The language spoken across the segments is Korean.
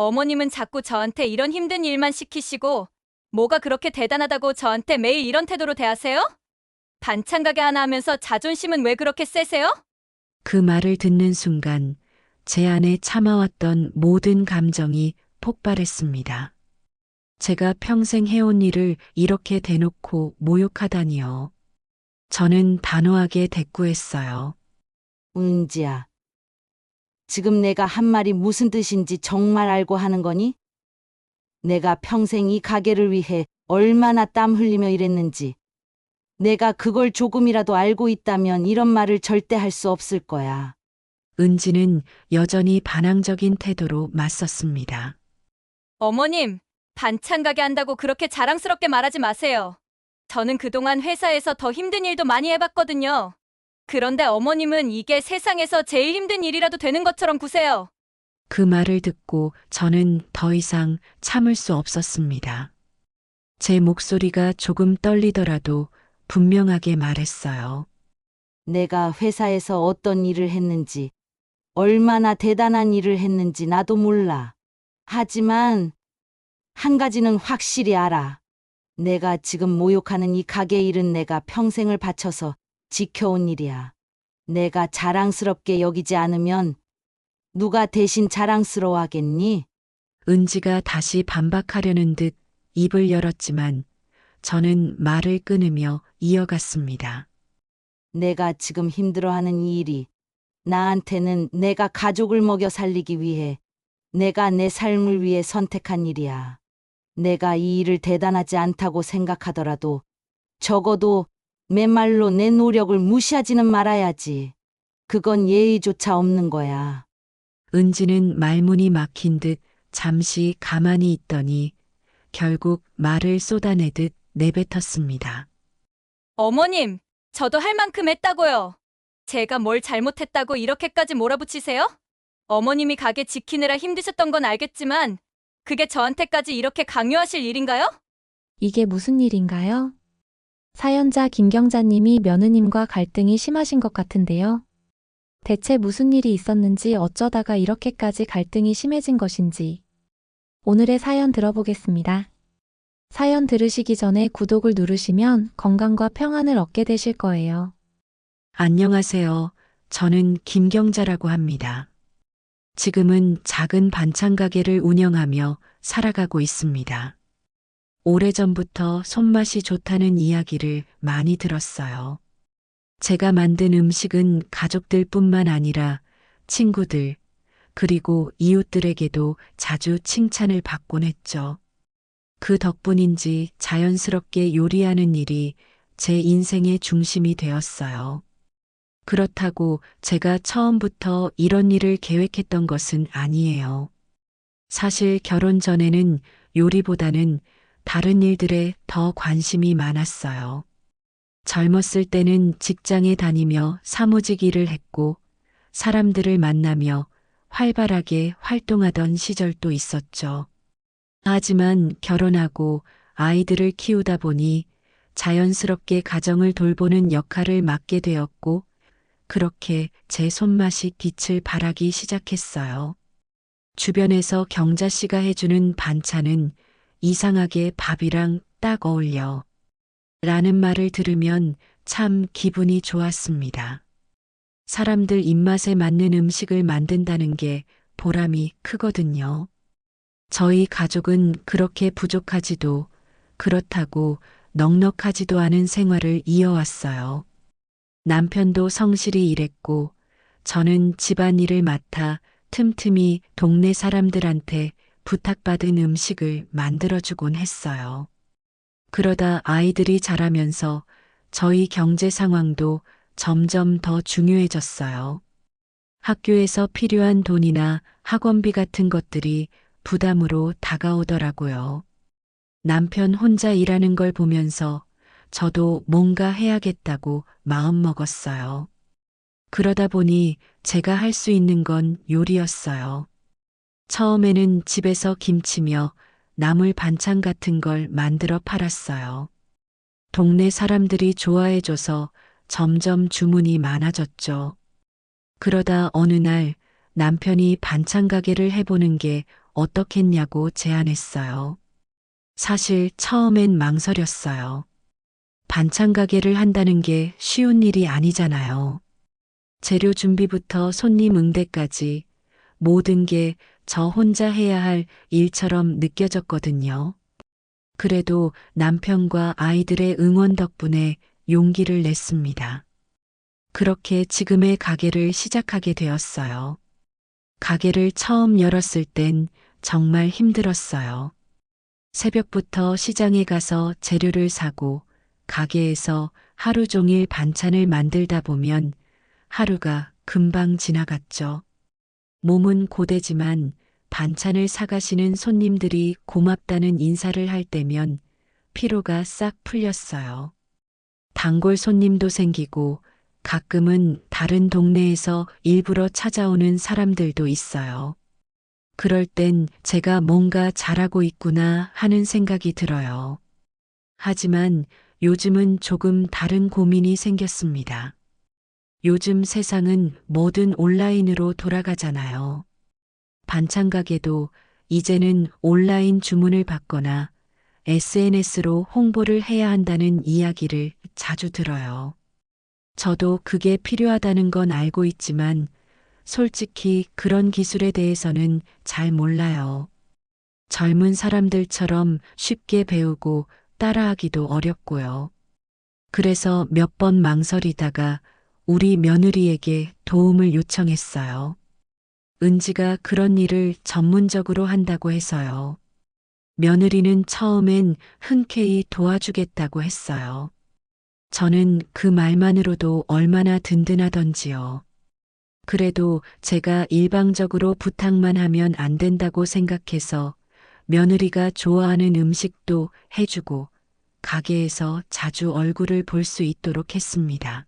어머님은 자꾸 저한테 이런 힘든 일만 시키시고, 뭐가 그렇게 대단하다고 저한테 매일 이런 태도로 대하세요? 반찬 가게 하나 하면서 자존심은 왜 그렇게 세세요? 그 말을 듣는 순간 제 안에 참아왔던 모든 감정이 폭발했습니다. 제가 평생 해온 일을 이렇게 대놓고 모욕하다니요. 저는 단호하게 대꾸했어요. 은지야, 지금 내가 한 말이 무슨 뜻인지 정말 알고 하는 거니? 내가 평생 이 가게를 위해 얼마나 땀 흘리며 일했는지, 내가 그걸 조금이라도 알고 있다면 이런 말을 절대 할 수 없을 거야. 은지는 여전히 반항적인 태도로 맞섰습니다. 어머님, 반찬 가게 한다고 그렇게 자랑스럽게 말하지 마세요. 저는 그동안 회사에서 더 힘든 일도 많이 해봤거든요. 그런데 어머님은 이게 세상에서 제일 힘든 일이라도 되는 것처럼 구세요. 그 말을 듣고 저는 더 이상 참을 수 없었습니다. 제 목소리가 조금 떨리더라도 분명하게 말했어요. 내가 회사에서 어떤 일을 했는지, 얼마나 대단한 일을 했는지 나도 몰라. 하지만 한 가지는 확실히 알아. 내가 지금 모욕하는 이 가게 일은 내가 평생을 바쳐서 지켜온 일이야. 내가 자랑스럽게 여기지 않으면 누가 대신 자랑스러워 하겠니? 은지가 다시 반박하려는 듯 입을 열었지만 저는 말을 끊으며 이어갔습니다. 내가 지금 힘들어하는 이 일이 나한테는 내가 가족을 먹여 살리기 위해 내가 내 삶을 위해 선택한 일이야. 내가 이 일을 대단하지 않다고 생각하더라도 적어도 내 말로 내 노력을 무시하지는 말아야지. 그건 예의조차 없는 거야. 은지는 말문이 막힌 듯 잠시 가만히 있더니 결국 말을 쏟아내듯 내뱉었습니다. 어머님, 저도 할 만큼 했다고요. 제가 뭘 잘못했다고 이렇게까지 몰아붙이세요? 어머님이 가게 지키느라 힘드셨던 건 알겠지만, 그게 저한테까지 이렇게 강요하실 일인가요? 이게 무슨 일인가요? 사연자 김경자님이 며느님과 갈등이 심하신 것 같은데요. 대체 무슨 일이 있었는지 어쩌다가 이렇게까지 갈등이 심해진 것인지 오늘의 사연 들어보겠습니다. 사연 들으시기 전에 구독을 누르시면 건강과 평안을 얻게 되실 거예요. 안녕하세요. 저는 김경자라고 합니다. 지금은 작은 반찬 가게를 운영하며 살아가고 있습니다. 오래전부터 손맛이 좋다는 이야기를 많이 들었어요. 제가 만든 음식은 가족들뿐만 아니라 친구들, 그리고 이웃들에게도 자주 칭찬을 받곤 했죠. 그 덕분인지 자연스럽게 요리하는 일이 제 인생의 중심이 되었어요. 그렇다고 제가 처음부터 이런 일을 계획했던 것은 아니에요. 사실 결혼 전에는 요리보다는 다른 일들에 더 관심이 많았어요. 젊었을 때는 직장에 다니며 사무직 일을 했고 사람들을 만나며 활발하게 활동하던 시절도 있었죠. 하지만 결혼하고 아이들을 키우다 보니 자연스럽게 가정을 돌보는 역할을 맡게 되었고 그렇게 제 손맛이 빛을 발하기 시작했어요. 주변에서 경자 씨가 해주는 반찬은 이상하게 밥이랑 딱 어울려. 라는 말을 들으면 참 기분이 좋았습니다. 사람들 입맛에 맞는 음식을 만든다는 게 보람이 크거든요. 저희 가족은 그렇게 부족하지도 그렇다고 넉넉하지도 않은 생활을 이어왔어요. 남편도 성실히 일했고 저는 집안일을 맡아 틈틈이 동네 사람들한테 부탁받은 음식을 만들어주곤 했어요. 그러다 아이들이 자라면서 저희 경제 상황도 점점 더 중요해졌어요. 학교에서 필요한 돈이나 학원비 같은 것들이 부담으로 다가오더라고요. 남편 혼자 일하는 걸 보면서 저도 뭔가 해야겠다고 마음먹었어요. 그러다 보니 제가 할 수 있는 건 요리였어요. 처음에는 집에서 김치며 나물 반찬 같은 걸 만들어 팔았어요. 동네 사람들이 좋아해줘서 점점 주문이 많아졌죠. 그러다 어느 날 남편이 반찬 가게를 해보는 게 어떻겠냐고 제안했어요. 사실 처음엔 망설였어요. 반찬 가게를 한다는 게 쉬운 일이 아니잖아요. 재료 준비부터 손님 응대까지 모든 게 저 혼자 해야 할 일처럼 느껴졌거든요. 그래도 남편과 아이들의 응원 덕분에 용기를 냈습니다. 그렇게 지금의 가게를 시작하게 되었어요. 가게를 처음 열었을 땐 정말 힘들었어요. 새벽부터 시장에 가서 재료를 사고 가게에서 하루 종일 반찬을 만들다 보면 하루가 금방 지나갔죠. 몸은 고되지만 반찬을 사가시는 손님들이 고맙다는 인사를 할 때면 피로가 싹 풀렸어요. 단골 손님도 생기고 가끔은 다른 동네에서 일부러 찾아오는 사람들도 있어요. 그럴 땐 제가 뭔가 잘하고 있구나 하는 생각이 들어요. 하지만 요즘은 조금 다른 고민이 생겼습니다. 요즘 세상은 뭐든 온라인으로 돌아가잖아요. 반찬 가게도 이제는 온라인 주문을 받거나 SNS로 홍보를 해야 한다는 이야기를 자주 들어요. 저도 그게 필요하다는 건 알고 있지만 솔직히 그런 기술에 대해서는 잘 몰라요. 젊은 사람들처럼 쉽게 배우고 따라하기도 어렵고요. 그래서 몇 번 망설이다가 우리 며느리에게 도움을 요청했어요. 은지가 그런 일을 전문적으로 한다고 해서요. 며느리는 처음엔 흔쾌히 도와주겠다고 했어요. 저는 그 말만으로도 얼마나 든든하던지요. 그래도 제가 일방적으로 부탁만 하면 안 된다고 생각해서 며느리가 좋아하는 음식도 해주고 가게에서 자주 얼굴을 볼 수 있도록 했습니다.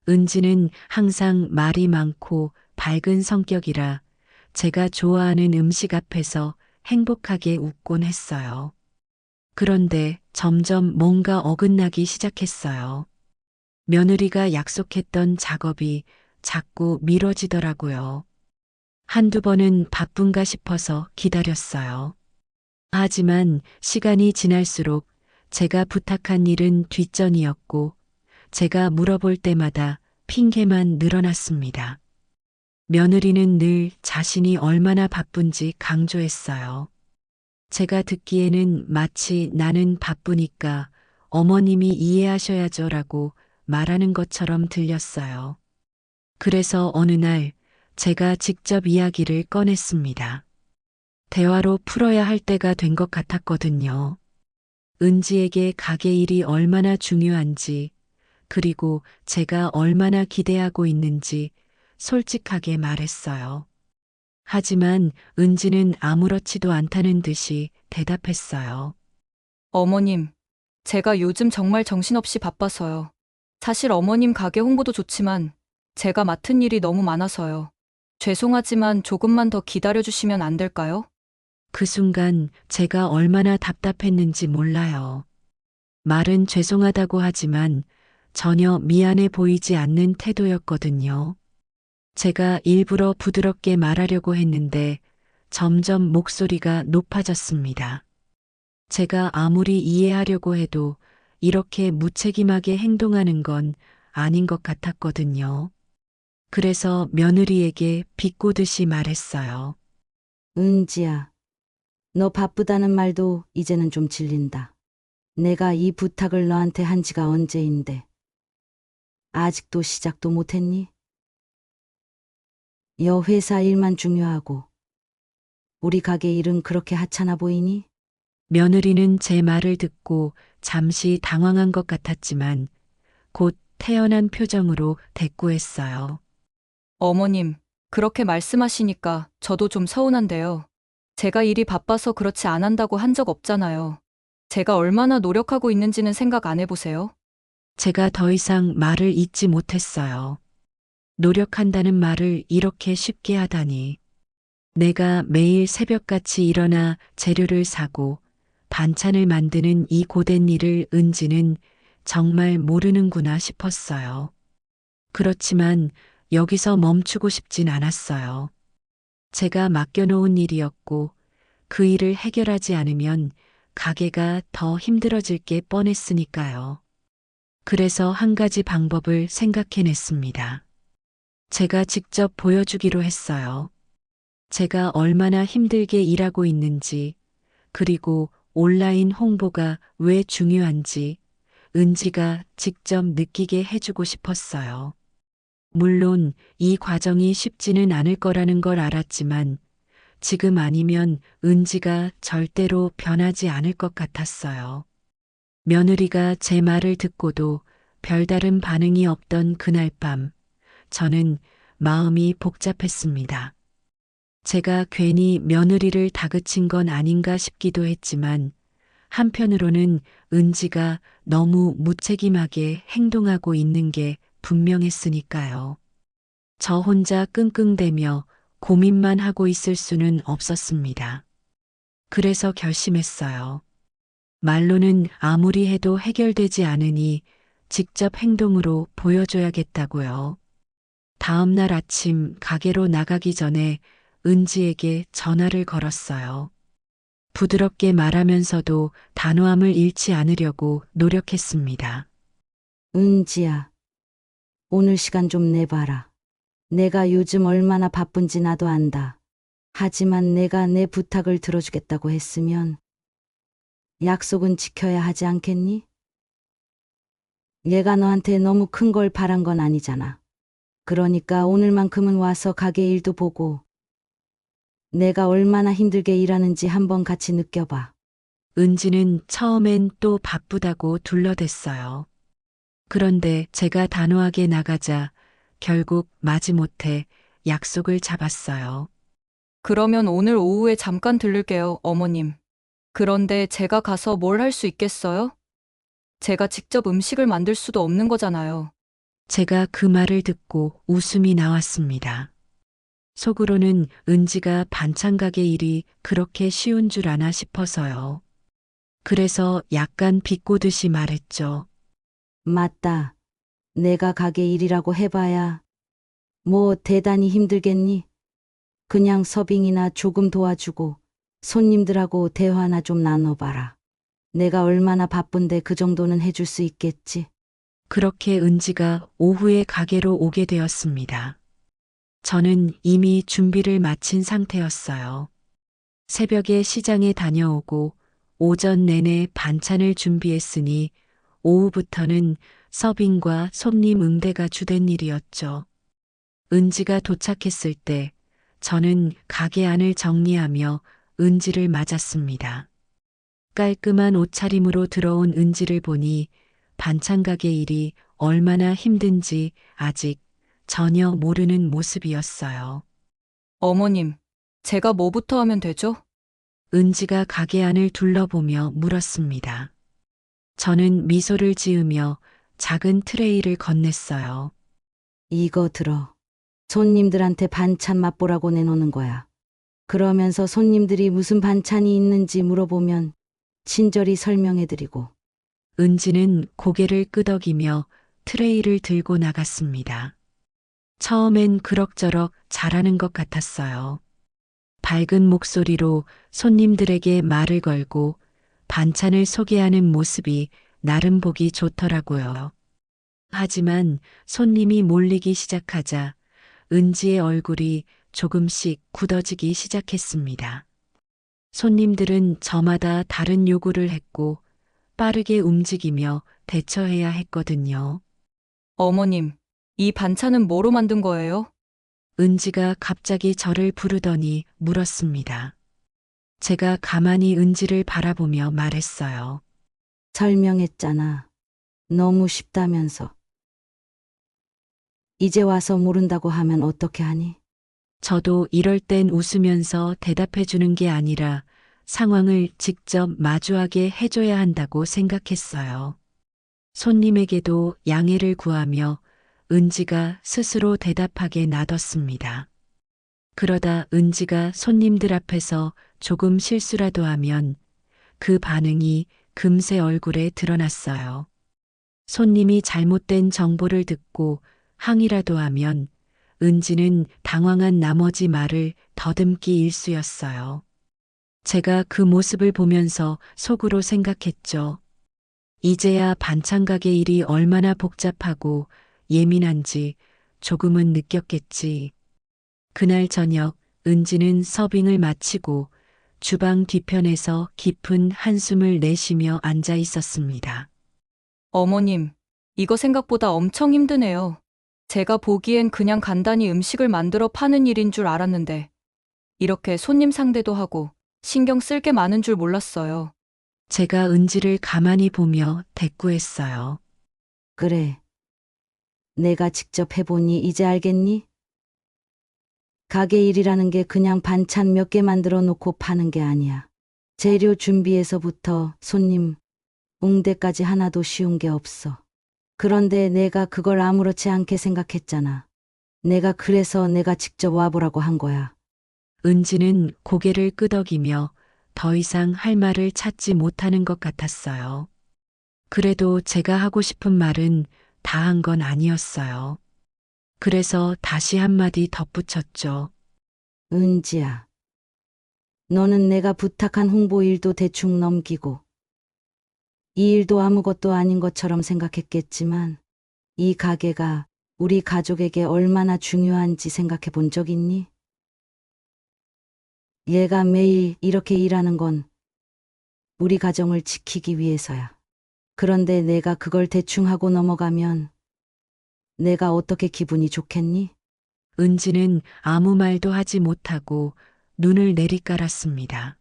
은지는 항상 말이 많고 밝은 성격이라 제가 좋아하는 음식 앞에서 행복하게 웃곤 했어요. 그런데 점점 뭔가 어긋나기 시작했어요. 며느리가 약속했던 작업이 자꾸 미뤄지더라고요. 한두 번은 바쁜가 싶어서 기다렸어요. 하지만 시간이 지날수록 제가 부탁한 일은 뒷전이었고 제가 물어볼 때마다 핑계만 늘어났습니다. 며느리는 늘 자신이 얼마나 바쁜지 강조했어요. 제가 듣기에는 마치 나는 바쁘니까 어머님이 이해하셔야죠라고 말하는 것처럼 들렸어요. 그래서 어느 날 제가 직접 이야기를 꺼냈습니다. 대화로 풀어야 할 때가 된 것 같았거든요. 은지에게 가게 일이 얼마나 중요한지, 그리고 제가 얼마나 기대하고 있는지 솔직하게 말했어요. 하지만 은지는 아무렇지도 않다는 듯이 대답했어요. 어머님, 제가 요즘 정말 정신없이 바빠서요. 사실 어머님 가게 홍보도 좋지만 제가 맡은 일이 너무 많아서요. 죄송하지만 조금만 더 기다려주시면 안 될까요? 그 순간 제가 얼마나 답답했는지 몰라요. 말은 죄송하다고 하지만 전혀 미안해 보이지 않는 태도였거든요. 제가 일부러 부드럽게 말하려고 했는데 점점 목소리가 높아졌습니다. 제가 아무리 이해하려고 해도 이렇게 무책임하게 행동하는 건 아닌 것 같았거든요. 그래서 며느리에게 비꼬듯이 말했어요. 은지야, 너 바쁘다는 말도 이제는 좀 질린다. 내가 이 부탁을 너한테 한 지가 언제인데. 아직도 시작도 못했니? 여 회사 일만 중요하고 우리 가게 일은 그렇게 하찮아 보이니? 며느리는 제 말을 듣고 잠시 당황한 것 같았지만 곧 태연한 표정으로 대꾸했어요. 어머님, 그렇게 말씀하시니까 저도 좀 서운한데요. 제가 일이 바빠서 그렇지 안 한다고 한 적 없잖아요. 제가 얼마나 노력하고 있는지는 생각 안 해보세요? 제가 더 이상 말을 잇지 못했어요. 노력한다는 말을 이렇게 쉽게 하다니. 내가 매일 새벽같이 일어나 재료를 사고 반찬을 만드는 이 고된 일을 은지는 정말 모르는구나 싶었어요. 그렇지만 여기서 멈추고 싶진 않았어요. 제가 맡겨놓은 일이었고 그 일을 해결하지 않으면 가게가 더 힘들어질 게 뻔했으니까요. 그래서 한 가지 방법을 생각해냈습니다. 제가 직접 보여주기로 했어요. 제가 얼마나 힘들게 일하고 있는지, 그리고 온라인 홍보가 왜 중요한지 은지가 직접 느끼게 해주고 싶었어요. 물론 이 과정이 쉽지는 않을 거라는 걸 알았지만 지금 아니면 은지가 절대로 변하지 않을 것 같았어요. 며느리가 제 말을 듣고도 별다른 반응이 없던 그날 밤, 저는 마음이 복잡했습니다. 제가 괜히 며느리를 다그친 건 아닌가 싶기도 했지만 한편으로는 은지가 너무 무책임하게 행동하고 있는 게 분명했으니까요. 저 혼자 끙끙대며 고민만 하고 있을 수는 없었습니다. 그래서 결심했어요. 말로는 아무리 해도 해결되지 않으니 직접 행동으로 보여줘야겠다고요. 다음 날 아침 가게로 나가기 전에 은지에게 전화를 걸었어요. 부드럽게 말하면서도 단호함을 잃지 않으려고 노력했습니다. 은지야, 오늘 시간 좀 내봐라. 내가 요즘 얼마나 바쁜지 나도 안다. 하지만 내가 내 부탁을 들어주겠다고 했으면 약속은 지켜야 하지 않겠니? 얘가 너한테 너무 큰 걸 바란 건 아니잖아. 그러니까 오늘만큼은 와서 가게 일도 보고 내가 얼마나 힘들게 일하는지 한번 같이 느껴봐. 은지는 처음엔 또 바쁘다고 둘러댔어요. 그런데 제가 단호하게 나가자 결국 마지못해 약속을 잡았어요. 그러면 오늘 오후에 잠깐 들를게요, 어머님. 그런데 제가 가서 뭘 할 수 있겠어요? 제가 직접 음식을 만들 수도 없는 거잖아요. 제가 그 말을 듣고 웃음이 나왔습니다. 속으로는 은지가 반찬 가게 일이 그렇게 쉬운 줄 아나 싶어서요. 그래서 약간 비꼬듯이 말했죠. 맞다. 내가 가게 일이라고 해봐야 뭐 대단히 힘들겠니? 그냥 서빙이나 조금 도와주고 손님들하고 대화나 좀 나눠봐라. 내가 얼마나 바쁜데 그 정도는 해줄 수 있겠지. 그렇게 은지가 오후에 가게로 오게 되었습니다. 저는 이미 준비를 마친 상태였어요. 새벽에 시장에 다녀오고 오전 내내 반찬을 준비했으니 오후부터는 서빙과 손님 응대가 주된 일이었죠. 은지가 도착했을 때 저는 가게 안을 정리하며 은지를 맞았습니다. 깔끔한 옷차림으로 들어온 은지를 보니 반찬 가게 일이 얼마나 힘든지 아직 전혀 모르는 모습이었어요. 어머님, 제가 뭐부터 하면 되죠? 은지가 가게 안을 둘러보며 물었습니다. 저는 미소를 지으며 작은 트레이를 건넸어요. 이거 들어. 손님들한테 반찬 맛보라고 내놓는 거야. 그러면서 손님들이 무슨 반찬이 있는지 물어보면 친절히 설명해드리고. 은지는 고개를 끄덕이며 트레이를 들고 나갔습니다. 처음엔 그럭저럭 잘하는 것 같았어요. 밝은 목소리로 손님들에게 말을 걸고 반찬을 소개하는 모습이 나름 보기 좋더라고요. 하지만 손님이 몰리기 시작하자 은지의 얼굴이 조금씩 굳어지기 시작했습니다. 손님들은 저마다 다른 요구를 했고 빠르게 움직이며 대처해야 했거든요. 어머님, 이 반찬은 뭐로 만든 거예요? 은지가 갑자기 저를 부르더니 물었습니다. 제가 가만히 은지를 바라보며 말했어요. 설명했잖아. 너무 쉽다면서. 이제 와서 모른다고 하면 어떻게 하니? 저도 이럴 땐 웃으면서 대답해 주는 게 아니라 상황을 직접 마주하게 해줘야 한다고 생각했어요. 손님에게도 양해를 구하며 은지가 스스로 대답하게 놔뒀습니다. 그러다 은지가 손님들 앞에서 조금 실수라도 하면 그 반응이 금세 얼굴에 드러났어요. 손님이 잘못된 정보를 듣고 항의라도 하면 은지는 당황한 나머지 말을 더듬기 일쑤였어요. 제가 그 모습을 보면서 속으로 생각했죠. 이제야 반찬 가게 일이 얼마나 복잡하고 예민한지 조금은 느꼈겠지. 그날 저녁 은지는 서빙을 마치고 주방 뒤편에서 깊은 한숨을 내쉬며 앉아 있었습니다. 어머님, 이거 생각보다 엄청 힘드네요. 제가 보기엔 그냥 간단히 음식을 만들어 파는 일인 줄 알았는데, 이렇게 손님 상대도 하고 신경 쓸 게 많은 줄 몰랐어요. 제가 은지를 가만히 보며 대꾸했어요. 그래. 내가 직접 해보니 이제 알겠니? 가게 일이라는 게 그냥 반찬 몇 개 만들어 놓고 파는 게 아니야. 재료 준비에서부터 손님 응대까지 하나도 쉬운 게 없어. 그런데 내가 그걸 아무렇지 않게 생각했잖아. 그래서 내가 직접 와보라고 한 거야. 은지는 고개를 끄덕이며 더 이상 할 말을 찾지 못하는 것 같았어요. 그래도 제가 하고 싶은 말은 다 한 건 아니었어요. 그래서 다시 한마디 덧붙였죠. 은지야. 너는 내가 부탁한 홍보 일도 대충 넘기고 이 일도 아무것도 아닌 것처럼 생각했겠지만 이 가게가 우리 가족에게 얼마나 중요한지 생각해 본 적 있니? 얘가 매일 이렇게 일하는 건 우리 가정을 지키기 위해서야. 그런데 내가 그걸 대충 하고 넘어가면 내가 어떻게 기분이 좋겠니? 은지는 아무 말도 하지 못하고 눈을 내리깔았습니다.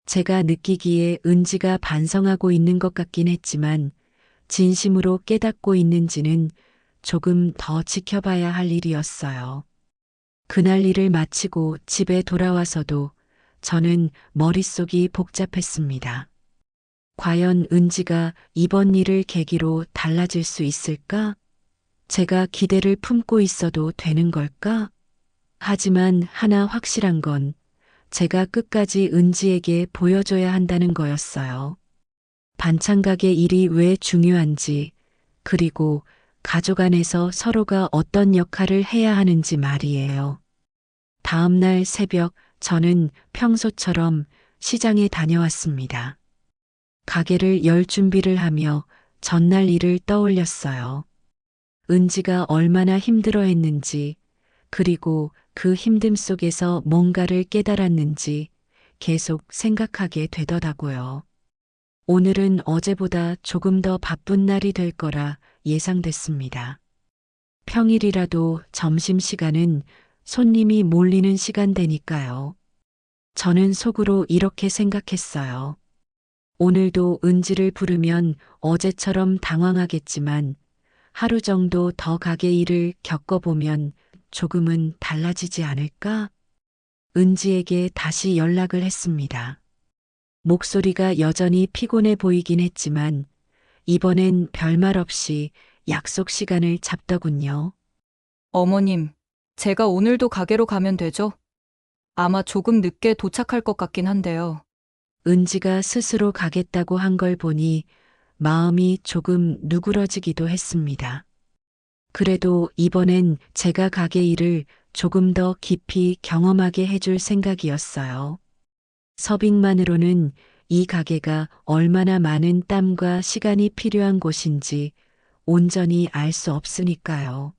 제가 느끼기에 은지가 반성하고 있는 것 같긴 했지만 진심으로 깨닫고 있는지는 조금 더 지켜봐야 할 일이었어요. 그날 일을 마치고 집에 돌아와서도 저는 머릿속이 복잡했습니다. 과연 은지가 이번 일을 계기로 달라질 수 있을까? 제가 기대를 품고 있어도 되는 걸까? 하지만 하나 확실한 건 제가 끝까지 은지에게 보여줘야 한다는 거였어요. 반찬 가게 일이 왜 중요한지, 그리고 가족 안에서 서로가 어떤 역할을 해야 하는지 말이에요. 다음 날 새벽 저는 평소처럼 시장에 다녀왔습니다. 가게를 열 준비를 하며 전날 일을 떠올렸어요. 은지가 얼마나 힘들어 했는지, 그리고 그 힘듦 속에서 뭔가를 깨달았는지 계속 생각하게 되더라고요. 오늘은 어제보다 조금 더 바쁜 날이 될 거라 예상됐습니다. 평일이라도 점심시간은 손님이 몰리는 시간대니까요. 저는 속으로 이렇게 생각했어요. 오늘도 은지를 부르면 어제처럼 당황하겠지만 하루 정도 더 가게 일을 겪어보면 조금은 달라지지 않을까? 은지에게 다시 연락을 했습니다. 목소리가 여전히 피곤해 보이긴 했지만 이번엔 별말 없이 약속 시간을 잡더군요. 어머님, 제가 오늘도 가게로 가면 되죠? 아마 조금 늦게 도착할 것 같긴 한데요. 은지가 스스로 가겠다고 한 걸 보니 마음이 조금 누그러지기도 했습니다. 그래도 이번엔 제가 가게 일을 조금 더 깊이 경험하게 해줄 생각이었어요. 서빙만으로는 이 가게가 얼마나 많은 땀과 시간이 필요한 곳인지 온전히 알 수 없으니까요.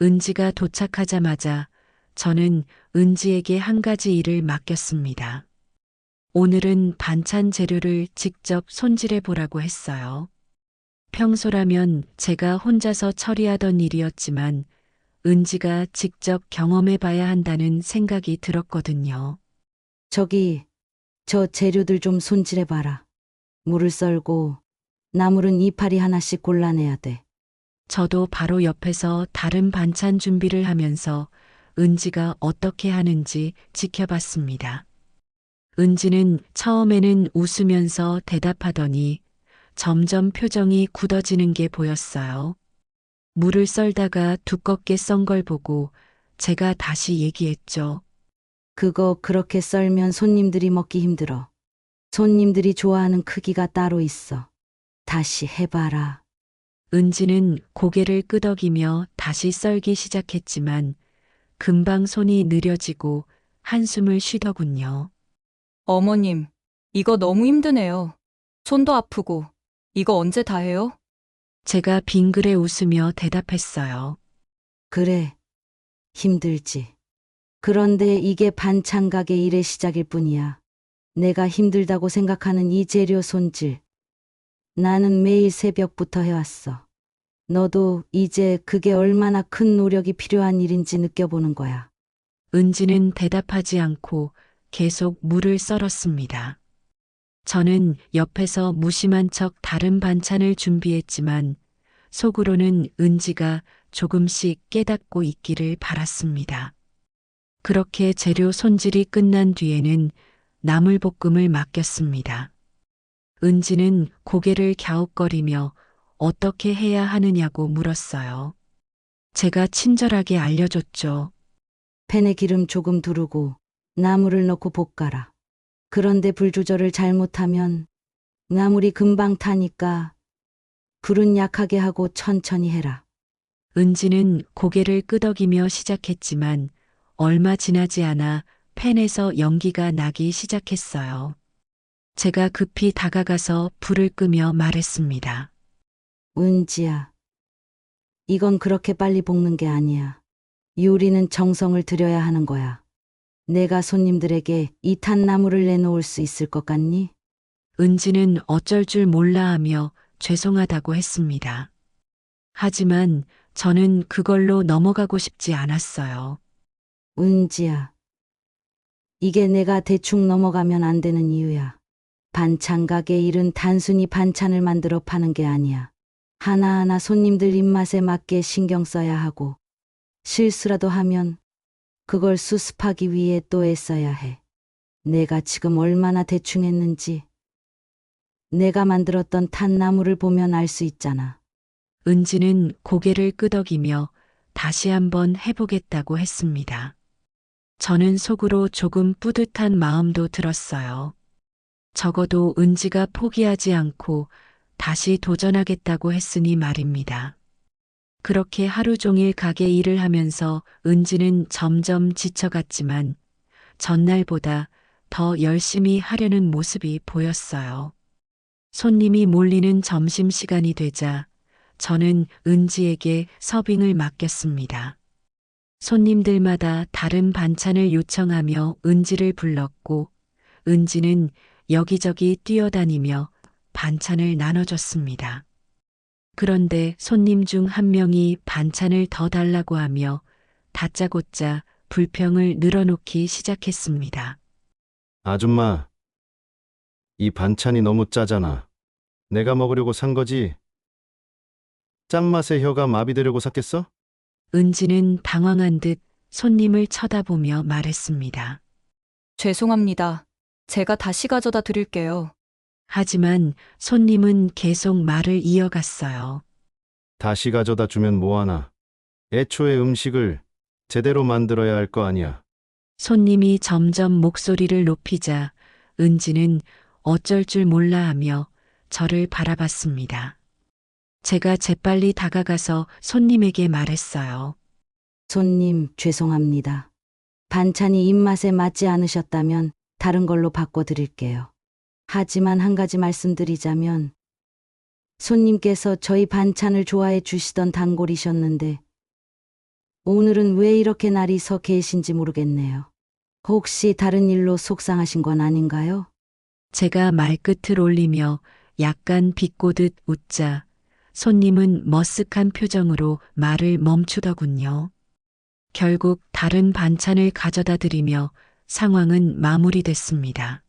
은지가 도착하자마자 저는 은지에게 한 가지 일을 맡겼습니다. 오늘은 반찬 재료를 직접 손질해 보라고 했어요. 평소라면 제가 혼자서 처리하던 일이었지만 은지가 직접 경험해 봐야 한다는 생각이 들었거든요. 저 재료들 좀 손질해봐라. 물을 썰고 나물은 이파리 하나씩 골라내야 돼. 저도 바로 옆에서 다른 반찬 준비를 하면서 은지가 어떻게 하는지 지켜봤습니다. 은지는 처음에는 웃으면서 대답하더니 점점 표정이 굳어지는 게 보였어요. 물을 썰다가 두껍게 썬 걸 보고 제가 다시 얘기했죠. 그거 그렇게 썰면 손님들이 먹기 힘들어. 손님들이 좋아하는 크기가 따로 있어. 다시 해봐라. 은지는 고개를 끄덕이며 다시 썰기 시작했지만 금방 손이 느려지고 한숨을 쉬더군요. 어머님, 이거 너무 힘드네요. 손도 아프고. 이거 언제 다 해요? 제가 빙그레 웃으며 대답했어요. 그래, 힘들지. 그런데 이게 반찬 가게 일의 시작일 뿐이야. 내가 힘들다고 생각하는 이 재료 손질. 나는 매일 새벽부터 해왔어. 너도 이제 그게 얼마나 큰 노력이 필요한 일인지 느껴보는 거야. 은지는 대답하지 않고 계속 물을 썰었습니다. 저는 옆에서 무심한 척 다른 반찬을 준비했지만 속으로는 은지가 조금씩 깨닫고 있기를 바랐습니다. 그렇게 재료 손질이 끝난 뒤에는 나물볶음을 맡겼습니다. 은지는 고개를 갸웃거리며 어떻게 해야 하느냐고 물었어요. 제가 친절하게 알려줬죠. 팬에 기름 조금 두르고 나물을 넣고 볶아라. 그런데 불 조절을 잘못하면 나물이 금방 타니까 불은 약하게 하고 천천히 해라. 은지는 고개를 끄덕이며 시작했지만 얼마 지나지 않아 팬에서 연기가 나기 시작했어요. 제가 급히 다가가서 불을 끄며 말했습니다. 은지야, 이건 그렇게 빨리 볶는 게 아니야. 요리는 정성을 들여야 하는 거야. 내가 손님들에게 이 탄 나물을 내놓을 수 있을 것 같니? 은지는 어쩔 줄 몰라 하며 죄송하다고 했습니다. 하지만 저는 그걸로 넘어가고 싶지 않았어요. 은지야, 이게 내가 대충 넘어가면 안 되는 이유야. 반찬 가게 일은 단순히 반찬을 만들어 파는 게 아니야. 하나하나 손님들 입맛에 맞게 신경 써야 하고, 실수라도 하면 그걸 수습하기 위해 또 애써야 해. 내가 지금 얼마나 대충 했는지 내가 만들었던 탄나물을 보면 알 수 있잖아. 은지는 고개를 끄덕이며 다시 한번 해보겠다고 했습니다. 저는 속으로 조금 뿌듯한 마음도 들었어요. 적어도 은지가 포기하지 않고 다시 도전하겠다고 했으니 말입니다. 그렇게 하루 종일 가게 일을 하면서 은지는 점점 지쳐갔지만 전날보다 더 열심히 하려는 모습이 보였어요. 손님이 몰리는 점심시간이 되자 저는 은지에게 서빙을 맡겼습니다. 손님들마다 다른 반찬을 요청하며 은지를 불렀고 은지는 여기저기 뛰어다니며 반찬을 나눠줬습니다. 그런데 손님 중 한 명이 반찬을 더 달라고 하며 다짜고짜 불평을 늘어놓기 시작했습니다. 아줌마, 이 반찬이 너무 짜잖아. 내가 먹으려고 산 거지. 짠맛에 혀가 마비되려고 샀겠어? 은지는 당황한 듯 손님을 쳐다보며 말했습니다. 죄송합니다. 제가 다시 가져다 드릴게요. 하지만 손님은 계속 말을 이어갔어요. 다시 가져다 주면 뭐하나. 애초에 음식을 제대로 만들어야 할 거 아니야. 손님이 점점 목소리를 높이자 은지는 어쩔 줄 몰라 하며 저를 바라봤습니다. 제가 재빨리 다가가서 손님에게 말했어요. 손님, 죄송합니다. 반찬이 입맛에 맞지 않으셨다면 다른 걸로 바꿔드릴게요. 하지만 한 가지 말씀드리자면 손님께서 저희 반찬을 좋아해 주시던 단골이셨는데 오늘은 왜 이렇게 날이 서 계신지 모르겠네요. 혹시 다른 일로 속상하신 건 아닌가요? 제가 말끝을 올리며 약간 비꼬듯 웃자 손님은 머쓱한 표정으로 말을 멈추더군요. 결국 다른 반찬을 가져다 드리며 상황은 마무리됐습니다.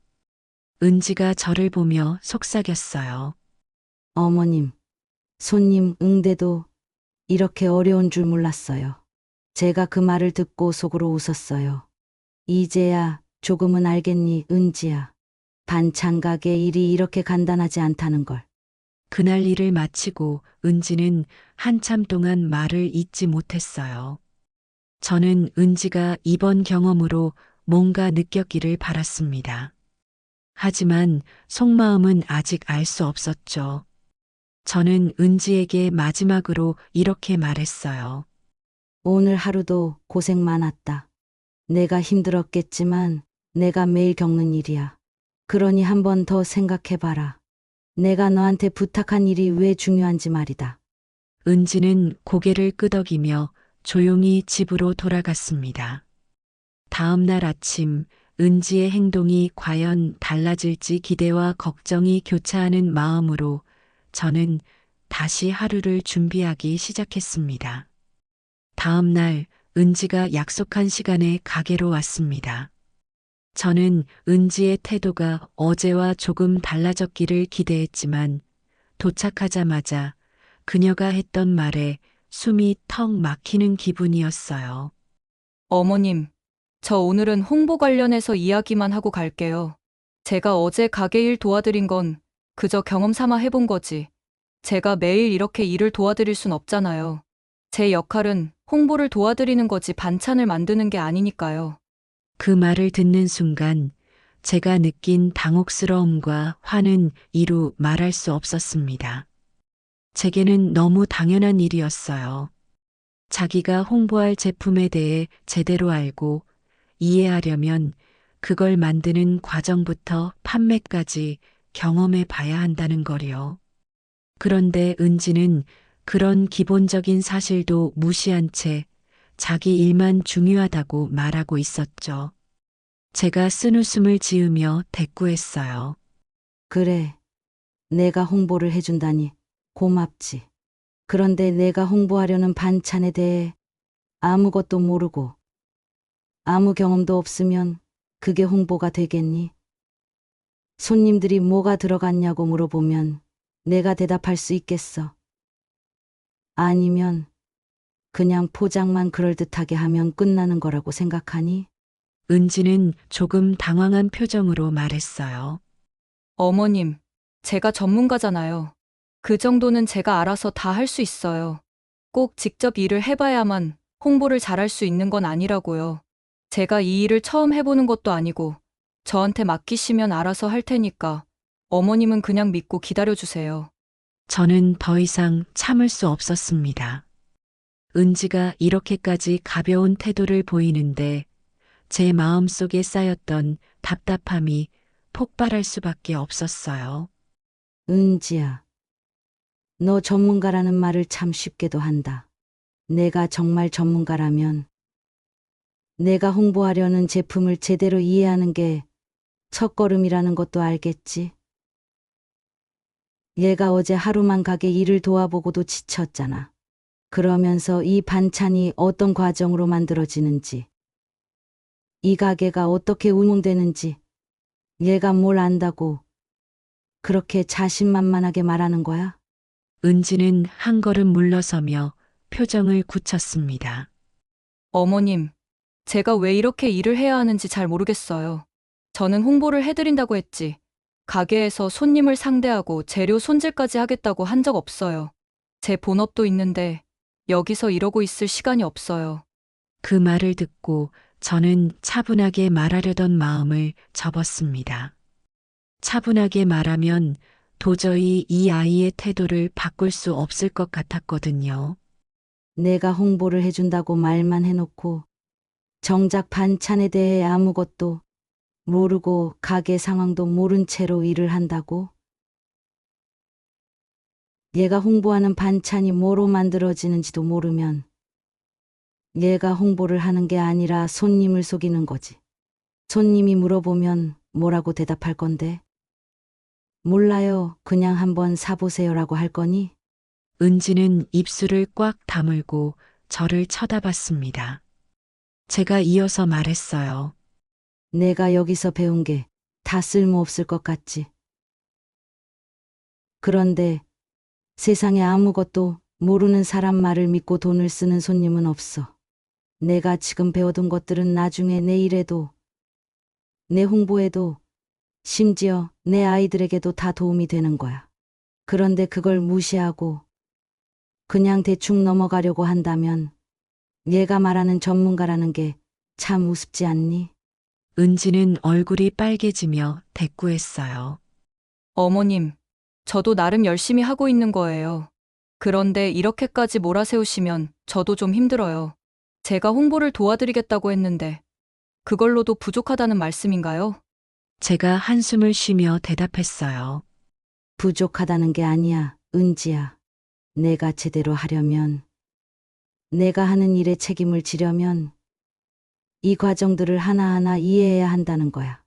은지가 저를 보며 속삭였어요. 어머님, 손님 응대도 이렇게 어려운 줄 몰랐어요. 제가 그 말을 듣고 속으로 웃었어요. 이제야 조금은 알겠니, 은지야. 반찬 가게 일이 이렇게 간단하지 않다는 걸. 그날 일을 마치고 은지는 한참 동안 말을 잇지 못했어요. 저는 은지가 이번 경험으로 뭔가 느꼈기를 바랐습니다. 하지만 속마음은 아직 알 수 없었죠. 저는 은지에게 마지막으로 이렇게 말했어요. 오늘 하루도 고생 많았다. 내가 힘들었겠지만 내가 매일 겪는 일이야. 그러니 한 번 더 생각해봐라. 내가 너한테 부탁한 일이 왜 중요한지 말이다. 은지는 고개를 끄덕이며 조용히 집으로 돌아갔습니다. 다음 날 아침 은지의 행동이 과연 달라질지 기대와 걱정이 교차하는 마음으로 저는 다시 하루를 준비하기 시작했습니다. 다음 날 은지가 약속한 시간에 가게로 왔습니다. 저는 은지의 태도가 어제와 조금 달라졌기를 기대했지만 도착하자마자 그녀가 했던 말에 숨이 턱 막히는 기분이었어요. 어머님, 저 오늘은 홍보 관련해서 이야기만 하고 갈게요. 제가 어제 가게 일 도와드린 건 그저 경험 삼아 해본 거지. 제가 매일 이렇게 일을 도와드릴 순 없잖아요. 제 역할은 홍보를 도와드리는 거지 반찬을 만드는 게 아니니까요. 그 말을 듣는 순간 제가 느낀 당혹스러움과 화는 이루 말할 수 없었습니다. 제게는 너무 당연한 일이었어요. 자기가 홍보할 제품에 대해 제대로 알고 이해하려면 그걸 만드는 과정부터 판매까지 경험해 봐야 한다는 거리요. 그런데 은지는 그런 기본적인 사실도 무시한 채 자기 일만 중요하다고 말하고 있었죠. 제가 쓴웃음을 지으며 대꾸했어요. 그래. 내가 홍보를 해준다니 고맙지. 그런데 내가 홍보하려는 반찬에 대해 아무것도 모르고 아무 경험도 없으면 그게 홍보가 되겠니? 손님들이 뭐가 들어갔냐고 물어보면 내가 대답할 수 있겠어. 아니면 그냥 포장만 그럴듯하게 하면 끝나는 거라고 생각하니? 은지는 조금 당황한 표정으로 말했어요. 어머님, 제가 전문가잖아요. 그 정도는 제가 알아서 다 할 수 있어요. 꼭 직접 일을 해봐야만 홍보를 잘할 수 있는 건 아니라고요. 제가 이 일을 처음 해보는 것도 아니고 저한테 맡기시면 알아서 할 테니까 어머님은 그냥 믿고 기다려주세요. 저는 더 이상 참을 수 없었습니다. 은지가 이렇게까지 가벼운 태도를 보이는데 제 마음속에 쌓였던 답답함이 폭발할 수밖에 없었어요. 은지야. 너 전문가라는 말을 참 쉽게도 한다. 내가 정말 전문가라면 내가 홍보하려는 제품을 제대로 이해하는 게 첫걸음이라는 것도 알겠지? 얘가 어제 하루만 가게 일을 도와보고도 지쳤잖아. 그러면서 이 반찬이 어떤 과정으로 만들어지는지, 이 가게가 어떻게 운영되는지, 얘가 뭘 안다고 그렇게 자신만만하게 말하는 거야? 은지는 한 걸음 물러서며 표정을 굳혔습니다. 어머님, 제가 왜 이렇게 일을 해야 하는지 잘 모르겠어요. 저는 홍보를 해드린다고 했지. 가게에서 손님을 상대하고 재료 손질까지 하겠다고 한 적 없어요. 제 본업도 있는데 여기서 이러고 있을 시간이 없어요. 그 말을 듣고 저는 차분하게 말하려던 마음을 접었습니다. 차분하게 말하면 도저히 이 아이의 태도를 바꿀 수 없을 것 같았거든요. 내가 홍보를 해준다고 말만 해놓고 정작 반찬에 대해 아무것도 모르고 가게 상황도 모른 채로 일을 한다고? 얘가 홍보하는 반찬이 뭐로 만들어지는지도 모르면 얘가 홍보를 하는 게 아니라 손님을 속이는 거지. 손님이 물어보면 뭐라고 대답할 건데? 몰라요. 그냥 한번 사보세요라고 할 거니? 은지는 입술을 꽉 다물고 저를 쳐다봤습니다. 제가 이어서 말했어요. 내가 여기서 배운 게 다 쓸모없을 것 같지. 그런데 세상에 아무것도 모르는 사람 말을 믿고 돈을 쓰는 손님은 없어. 내가 지금 배워둔 것들은 나중에 내 일에도, 내 홍보에도, 심지어 내 아이들에게도 다 도움이 되는 거야. 그런데 그걸 무시하고 그냥 대충 넘어가려고 한다면 얘가 말하는 전문가라는 게 참 우습지 않니? 은지는 얼굴이 빨개지며 대꾸했어요. 어머님, 저도 나름 열심히 하고 있는 거예요. 그런데 이렇게까지 몰아세우시면 저도 좀 힘들어요. 제가 홍보를 도와드리겠다고 했는데 그걸로도 부족하다는 말씀인가요? 제가 한숨을 쉬며 대답했어요. 부족하다는 게 아니야, 은지야. 내가 제대로 하려면, 내가 하는 일에 책임을 지려면 이 과정들을 하나하나 이해해야 한다는 거야.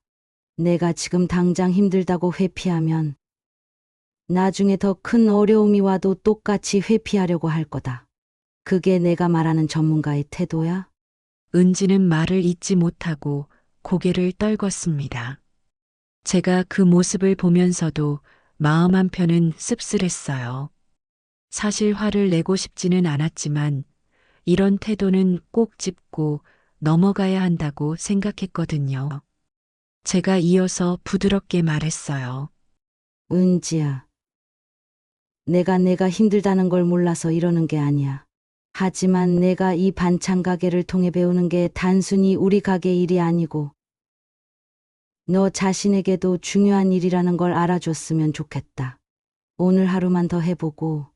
내가 지금 당장 힘들다고 회피하면 나중에 더 큰 어려움이 와도 똑같이 회피하려고 할 거다. 그게 내가 말하는 전문가의 태도야? 은지는 말을 잇지 못하고 고개를 떨궜습니다. 제가 그 모습을 보면서도 마음 한편은 씁쓸했어요. 사실 화를 내고 싶지는 않았지만 이런 태도는 꼭 짚고 넘어가야 한다고 생각했거든요. 제가 이어서 부드럽게 말했어요. 은지야. 내가 힘들다는 걸 몰라서 이러는 게 아니야. 하지만 내가 이 반찬 가게를 통해 배우는 게 단순히 우리 가게 일이 아니고 너 자신에게도 중요한 일이라는 걸 알아줬으면 좋겠다. 오늘 하루만 더 해보고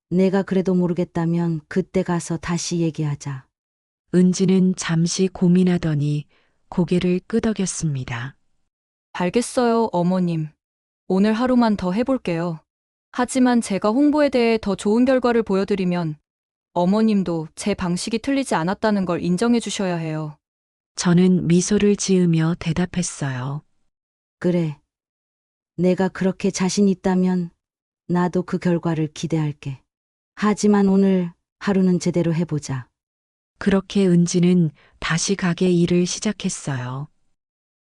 내가 그래도 모르겠다면 그때 가서 다시 얘기하자. 은지는 잠시 고민하더니 고개를 끄덕였습니다. 알겠어요, 어머님. 오늘 하루만 더 해볼게요. 하지만 제가 홍보에 대해 더 좋은 결과를 보여드리면 어머님도 제 방식이 틀리지 않았다는 걸 인정해 주셔야 해요. 저는 미소를 지으며 대답했어요. 그래. 내가 그렇게 자신 있다면 나도 그 결과를 기대할게. 하지만 오늘 하루는 제대로 해보자. 그렇게 은지는 다시 가게 일을 시작했어요.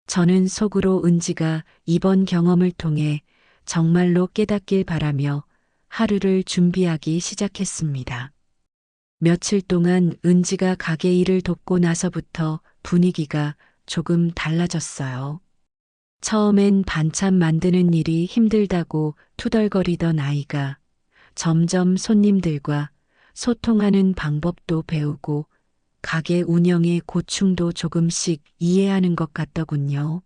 저는 속으로 은지가 이번 경험을 통해 정말로 깨닫길 바라며 하루를 준비하기 시작했습니다. 며칠 동안 은지가 가게 일을 돕고 나서부터 분위기가 조금 달라졌어요. 처음엔 반찬 만드는 일이 힘들다고 투덜거리던 아이가 점점 손님들과 소통하는 방법도 배우고 가게 운영의 고충도 조금씩 이해하는 것 같더군요.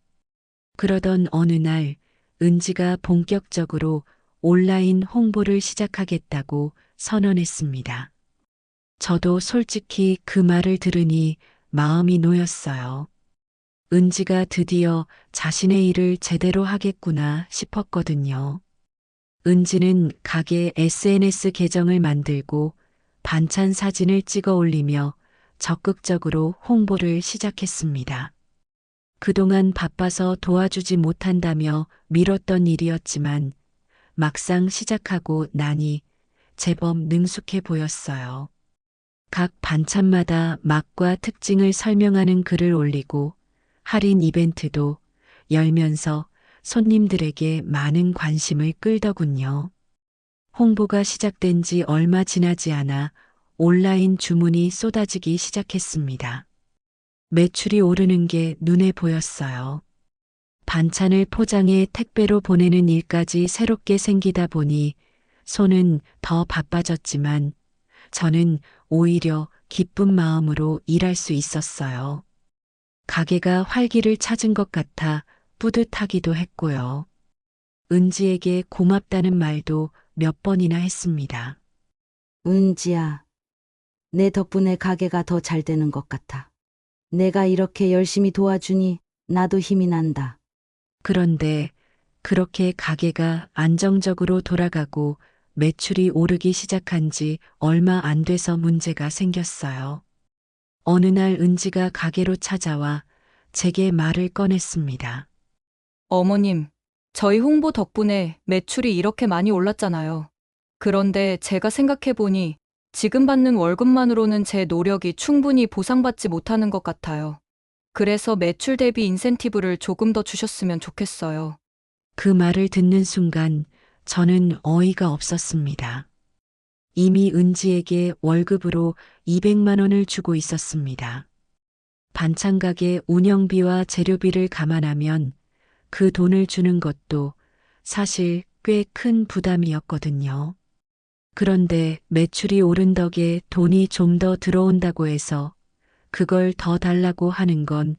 그러던 어느 날 은지가 본격적으로 온라인 홍보를 시작하겠다고 선언했습니다. 저도 솔직히 그 말을 들으니 마음이 놓였어요. 은지가 드디어 자신의 일을 제대로 하겠구나 싶었거든요. 은지는 가게 SNS 계정을 만들고 반찬 사진을 찍어 올리며 적극적으로 홍보를 시작했습니다. 그동안 바빠서 도와주지 못한다며 미뤘던 일이었지만 막상 시작하고 나니 제법 능숙해 보였어요. 각 반찬마다 맛과 특징을 설명하는 글을 올리고 할인 이벤트도 열면서 손님들에게 많은 관심을 끌더군요. 홍보가 시작된 지 얼마 지나지 않아 온라인 주문이 쏟아지기 시작했습니다. 매출이 오르는 게 눈에 보였어요. 반찬을 포장해 택배로 보내는 일까지 새롭게 생기다 보니 손은 더 바빠졌지만 저는 오히려 기쁜 마음으로 일할 수 있었어요. 가게가 활기를 찾은 것 같아 뿌듯하기도 했고요. 은지에게 고맙다는 말도 몇 번이나 했습니다. 은지야. 내 덕분에 가게가 더 잘 되는 것 같아. 내가 이렇게 열심히 도와주니 나도 힘이 난다. 그런데 그렇게 가게가 안정적으로 돌아가고 매출이 오르기 시작한 지 얼마 안 돼서 문제가 생겼어요. 어느 날 은지가 가게로 찾아와 제게 말을 꺼냈습니다. 어머님, 저희 홍보 덕분에 매출이 이렇게 많이 올랐잖아요. 그런데 제가 생각해보니 지금 받는 월급만으로는 제 노력이 충분히 보상받지 못하는 것 같아요. 그래서 매출 대비 인센티브를 조금 더 주셨으면 좋겠어요. 그 말을 듣는 순간 저는 어이가 없었습니다. 이미 은지에게 월급으로 200만 원을 주고 있었습니다. 반찬 가게 운영비와 재료비를 감안하면 그 돈을 주는 것도 사실 꽤 큰 부담이었거든요. 그런데 매출이 오른 덕에 돈이 좀 더 들어온다고 해서 그걸 더 달라고 하는 건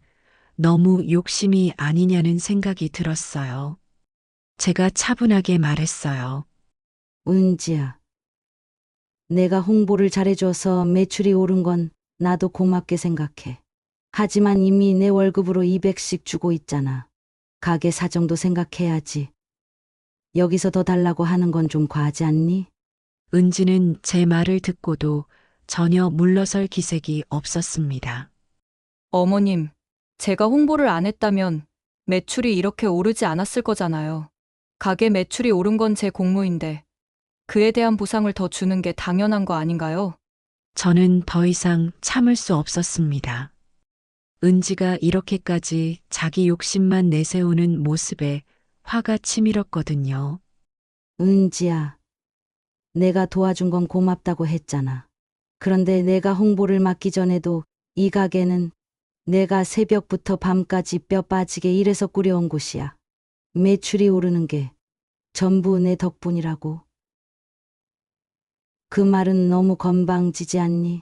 너무 욕심이 아니냐는 생각이 들었어요. 제가 차분하게 말했어요. 은지야, 내가 홍보를 잘해줘서 매출이 오른 건 나도 고맙게 생각해. 하지만 이미 내 월급으로 200씩 주고 있잖아. 가게 사정도 생각해야지. 여기서 더 달라고 하는 건 좀 과하지 않니? 은지는 제 말을 듣고도 전혀 물러설 기색이 없었습니다. 어머님, 제가 홍보를 안 했다면 매출이 이렇게 오르지 않았을 거잖아요. 가게 매출이 오른 건 제 공로인데 그에 대한 보상을 더 주는 게 당연한 거 아닌가요? 저는 더 이상 참을 수 없었습니다. 은지가 이렇게까지 자기 욕심만 내세우는 모습에 화가 치밀었거든요. 은지야, 내가 도와준 건 고맙다고 했잖아. 그런데 내가 홍보를 맡기 전에도 이 가게는 내가 새벽부터 밤까지 뼈 빠지게 일해서 꾸려온 곳이야. 매출이 오르는 게 전부 내 덕분이라고. 그 말은 너무 건방지지 않니?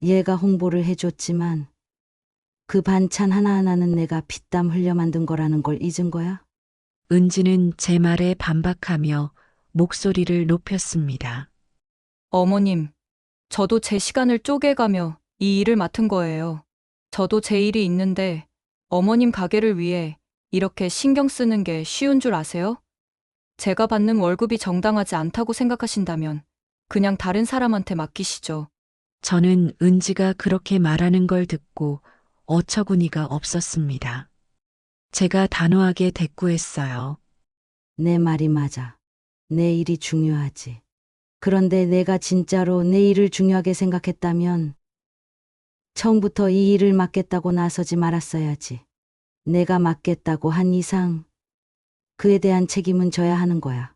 얘가 홍보를 해줬지만 그 반찬 하나하나는 내가 피땀 흘려 만든 거라는 걸 잊은 거야? 은지는 제 말에 반박하며 목소리를 높였습니다. 어머님, 저도 제 시간을 쪼개가며 이 일을 맡은 거예요. 저도 제 일이 있는데 어머님 가게를 위해 이렇게 신경 쓰는 게 쉬운 줄 아세요? 제가 받는 월급이 정당하지 않다고 생각하신다면 그냥 다른 사람한테 맡기시죠. 저는 은지가 그렇게 말하는 걸 듣고 어처구니가 없었습니다. 제가 단호하게 대꾸했어요. 내 말이 맞아. 내 일이 중요하지. 그런데 내가 진짜로 내 일을 중요하게 생각했다면 처음부터 이 일을 맡겠다고 나서지 말았어야지. 내가 맡겠다고 한 이상 그에 대한 책임은 져야 하는 거야.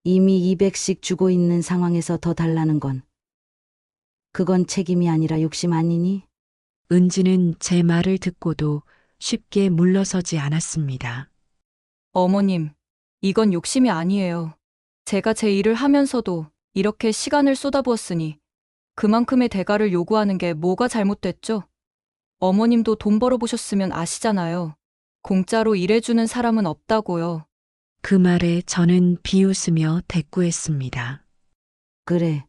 이미 200씩 주고 있는 상황에서 더 달라는 건 그건 책임이 아니라 욕심 아니니? 은지는 제 말을 듣고도 쉽게 물러서지 않았습니다. 어머님, 이건 욕심이 아니에요. 제가 제 일을 하면서도 이렇게 시간을 쏟아부었으니 그만큼의 대가를 요구하는 게 뭐가 잘못됐죠? 어머님도 돈 벌어보셨으면 아시잖아요. 공짜로 일해주는 사람은 없다고요. 그 말에 저는 비웃으며 대꾸했습니다. 그래.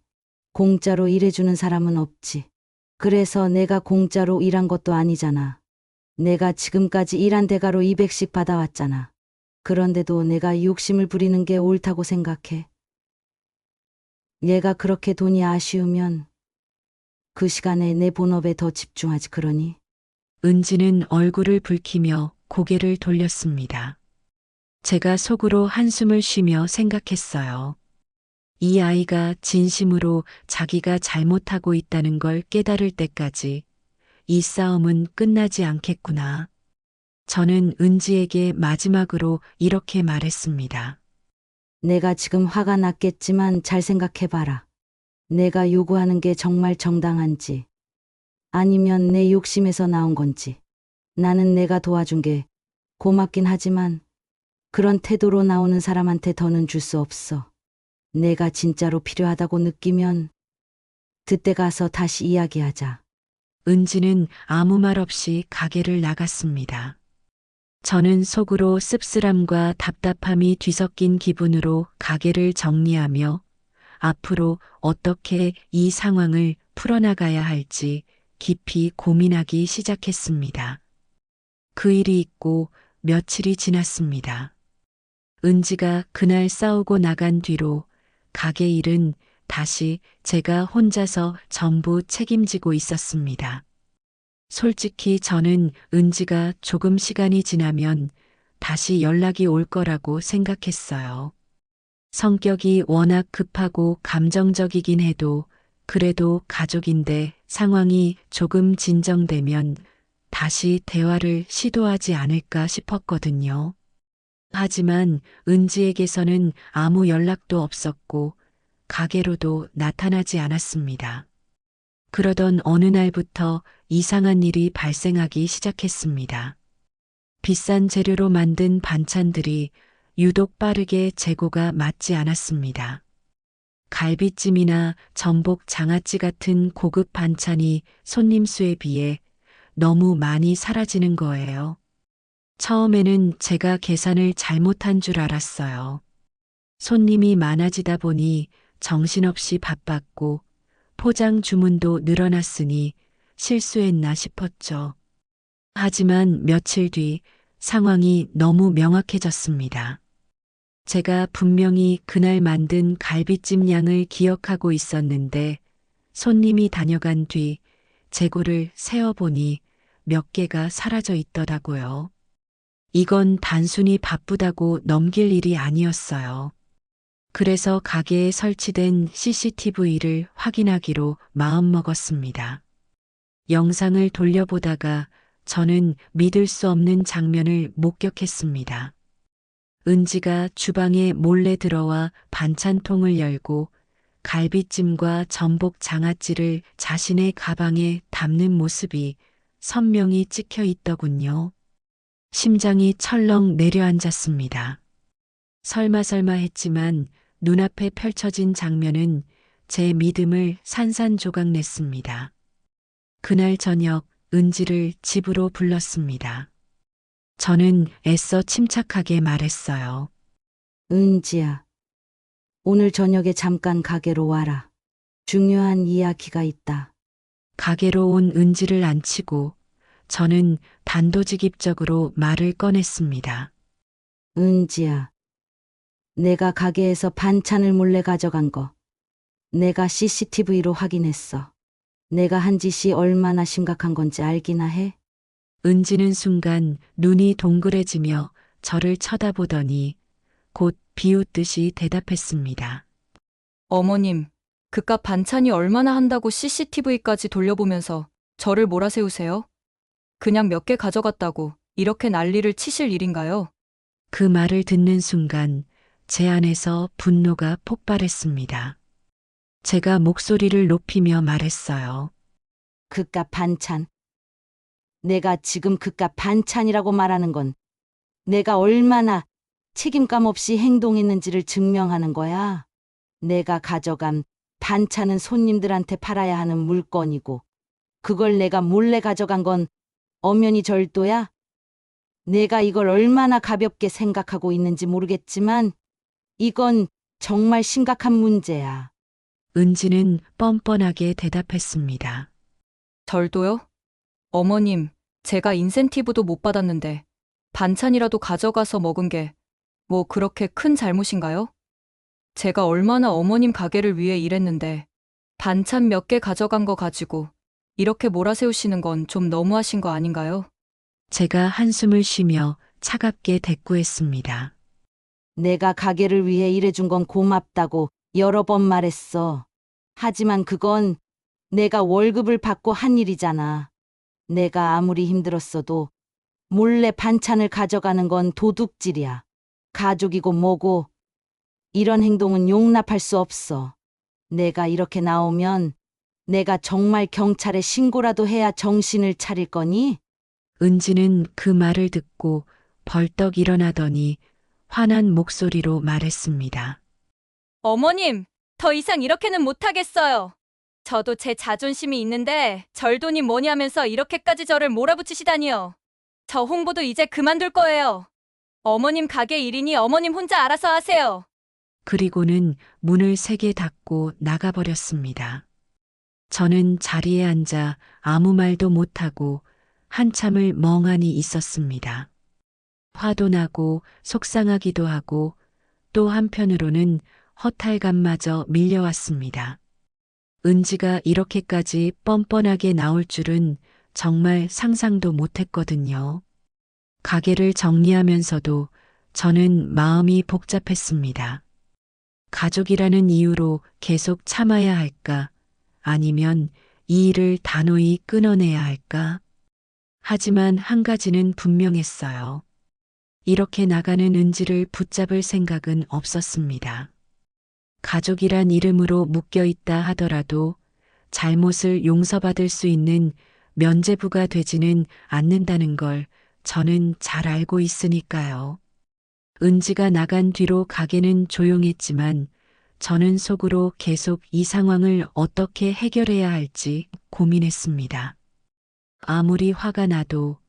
공짜로 일해주는 사람은 없지. 그래서 내가 공짜로 일한 것도 아니잖아. 내가 지금까지 일한 대가로 200씩 받아왔잖아. 그런데도 내가 욕심을 부리는 게 옳다고 생각해. 얘가 그렇게 돈이 아쉬우면 그 시간에 내 본업에 더 집중하지 그러니? 은지는 얼굴을 붉히며 고개를 돌렸습니다. 제가 속으로 한숨을 쉬며 생각했어요. 이 아이가 진심으로 자기가 잘못하고 있다는 걸 깨달을 때까지 이 싸움은 끝나지 않겠구나. 저는 은지에게 마지막으로 이렇게 말했습니다. 내가 지금 화가 났겠지만 잘 생각해봐라. 내가 요구하는 게 정말 정당한지 아니면 내 욕심에서 나온 건지. 나는 내가 도와준 게 고맙긴 하지만 그런 태도로 나오는 사람한테 더는 줄 수 없어. 내가 진짜로 필요하다고 느끼면 그때 가서 다시 이야기하자. 은지는 아무 말 없이 가게를 나갔습니다. 저는 속으로 씁쓸함과 답답함이 뒤섞인 기분으로 가게를 정리하며 앞으로 어떻게 이 상황을 풀어나가야 할지 깊이 고민하기 시작했습니다. 그 일이 있고 며칠이 지났습니다. 은지가 그날 싸우고 나간 뒤로 가게 일은 다시 제가 혼자서 전부 책임지고 있었습니다. 솔직히 저는 은지가 조금 시간이 지나면 다시 연락이 올 거라고 생각했어요. 성격이 워낙 급하고 감정적이긴 해도 그래도 가족인데 상황이 조금 진정되면 다시 대화를 시도하지 않을까 싶었거든요. 하지만 은지에게서는 아무 연락도 없었고 가게로도 나타나지 않았습니다. 그러던 어느 날부터 이상한 일이 발생하기 시작했습니다. 비싼 재료로 만든 반찬들이 유독 빠르게 재고가 맞지 않았습니다. 갈비찜이나 전복 장아찌 같은 고급 반찬이 손님 수에 비해 너무 많이 사라지는 거예요. 처음에는 제가 계산을 잘못한 줄 알았어요. 손님이 많아지다 보니 정신없이 바빴고 포장 주문도 늘어났으니 실수했나 싶었죠. 하지만 며칠 뒤 상황이 너무 명확해졌습니다. 제가 분명히 그날 만든 갈비찜 양을 기억하고 있었는데 손님이 다녀간 뒤 재고를 세어보니 몇 개가 사라져 있더라고요. 이건 단순히 바쁘다고 넘길 일이 아니었어요. 그래서 가게에 설치된 CCTV를 확인하기로 마음먹었습니다. 영상을 돌려보다가 저는 믿을 수 없는 장면을 목격했습니다. 은지가 주방에 몰래 들어와 반찬통을 열고 갈비찜과 전복 장아찌를 자신의 가방에 담는 모습이 선명히 찍혀 있더군요. 심장이 철렁 내려앉았습니다. 설마 했지만 눈앞에 펼쳐진 장면은 제 믿음을 산산조각냈습니다. 그날 저녁 은지를 집으로 불렀습니다. 저는 애써 침착하게 말했어요. 은지야, 오늘 저녁에 잠깐 가게로 와라. 중요한 이야기가 있다. 가게로 온 은지를 앉히고 저는 단도직입적으로 말을 꺼냈습니다. 은지야, 내가 가게에서 반찬을 몰래 가져간 거 내가 CCTV로 확인했어. 내가 한 짓이 얼마나 심각한 건지 알기나 해? 은지는 순간 눈이 동그래지며 저를 쳐다보더니 곧 비웃듯이 대답했습니다. 어머님, 그깟 반찬이 얼마나 한다고 CCTV까지 돌려보면서 저를 몰아세우세요? 그냥 몇 개 가져갔다고 이렇게 난리를 치실 일인가요? 그 말을 듣는 순간 제 안에서 분노가 폭발했습니다. 제가 목소리를 높이며 말했어요. 그깟 반찬. 내가 지금 그깟 반찬이라고 말하는 건 내가 얼마나 책임감 없이 행동했는지를 증명하는 거야. 내가 가져간 반찬은 손님들한테 팔아야 하는 물건이고 그걸 내가 몰래 가져간 건 엄연히 절도야. 내가 이걸 얼마나 가볍게 생각하고 있는지 모르겠지만 이건 정말 심각한 문제야. 은지는 뻔뻔하게 대답했습니다. 절도요? 어머님, 제가 인센티브도 못 받았는데 반찬이라도 가져가서 먹은 게 뭐 그렇게 큰 잘못인가요? 제가 얼마나 어머님 가게를 위해 일했는데 반찬 몇 개 가져간 거 가지고 이렇게 몰아세우시는 건 좀 너무하신 거 아닌가요? 제가 한숨을 쉬며 차갑게 대꾸했습니다. 내가 가게를 위해 일해준 건 고맙다고 여러 번 말했어. 하지만 그건 내가 월급을 받고 한 일이잖아. 내가 아무리 힘들었어도 몰래 반찬을 가져가는 건 도둑질이야. 가족이고 뭐고 이런 행동은 용납할 수 없어. 내가 이렇게 나오면 내가 정말 경찰에 신고라도 해야 정신을 차릴 거니? 은지는 그 말을 듣고 벌떡 일어나더니 화난 목소리로 말했습니다. 어머님, 더 이상 이렇게는 못하겠어요. 저도 제 자존심이 있는데 절도니 뭐니 하면서 이렇게까지 저를 몰아붙이시다니요. 저 홍보도 이제 그만둘 거예요. 어머님 가게 일이니 어머님 혼자 알아서 하세요. 그리고는 문을 세게 닫고 나가버렸습니다. 저는 자리에 앉아 아무 말도 못하고 한참을 멍하니 있었습니다. 화도 나고 속상하기도 하고 또 한편으로는 허탈감마저 밀려왔습니다. 은지가 이렇게까지 뻔뻔하게 나올 줄은 정말 상상도 못했거든요. 가게를 정리하면서도 저는 마음이 복잡했습니다. 가족이라는 이유로 계속 참아야 할까? 아니면 이 일을 단호히 끊어내야 할까? 하지만 한 가지는 분명했어요. 이렇게 나가는 은지를 붙잡을 생각은 없었습니다. 가족이란 이름으로 묶여 있다 하더라도 잘못을 용서받을 수 있는 면죄부가 되지는 않는다는 걸 저는 잘 알고 있으니까요. 은지가 나간 뒤로 가게는 조용했지만 저는 속으로 계속 이 상황을 어떻게 해결해야 할지 고민했습니다. 아무리 화가 나도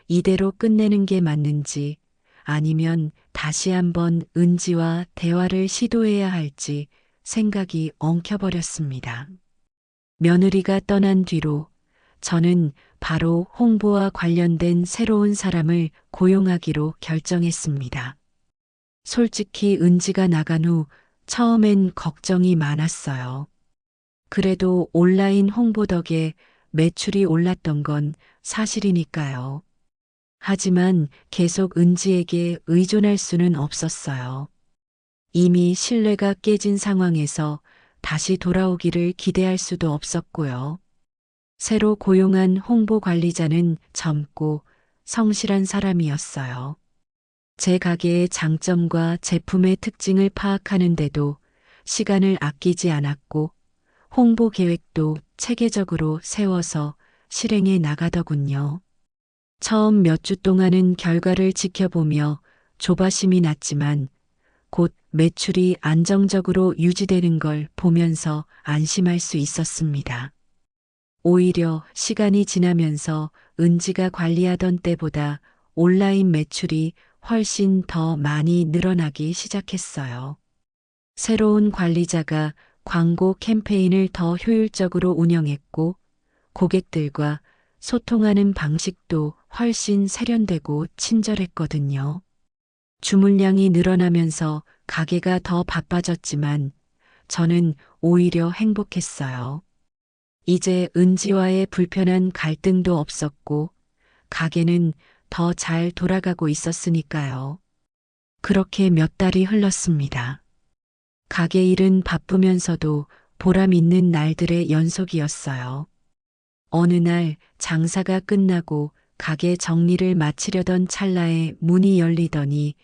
이대로 끝내는 게 맞는지 아니면 다시 한번 은지와 대화를 시도해야 할지 생각이 엉켜버렸습니다. 며느리가 떠난 뒤로 저는 바로 홍보와 관련된 새로운 사람을 고용하기로 결정했습니다. 솔직히 은지가 나간 후 처음엔 걱정이 많았어요. 그래도 온라인 홍보 덕에 매출이 올랐던 건 사실이니까요. 하지만 계속 은지에게 의존할 수는 없었어요. 이미 신뢰가 깨진 상황에서 다시 돌아오기를 기대할 수도 없었고요. 새로 고용한 홍보 관리자는 젊고 성실한 사람이었어요. 제 가게의 장점과 제품의 특징을 파악하는데도 시간을 아끼지 않았고 홍보 계획도 체계적으로 세워서 실행해 나가더군요. 처음 몇 주 동안은 결과를 지켜보며 조바심이 났지만 곧 매출이 안정적으로 유지되는 걸 보면서 안심할 수 있었습니다. 오히려 시간이 지나면서 은지가 관리하던 때보다 온라인 매출이 훨씬 더 많이 늘어나기 시작했어요. 새로운 관리자가 광고 캠페인을 더 효율적으로 운영했고 고객들과 소통하는 방식도 훨씬 세련되고 친절했거든요. 주문량이 늘어나면서 가게가 더 바빠졌지만 저는 오히려 행복했어요. 이제 은지와의 불편한 갈등도 없었고 가게는 더 잘 돌아가고 있었으니까요. 그렇게 몇 달이 흘렀습니다. 가게 일은 바쁘면서도 보람 있는 날들의 연속이었어요. 어느 날 장사가 끝나고 가게 정리를 마치려던 찰나에 문이 열리더니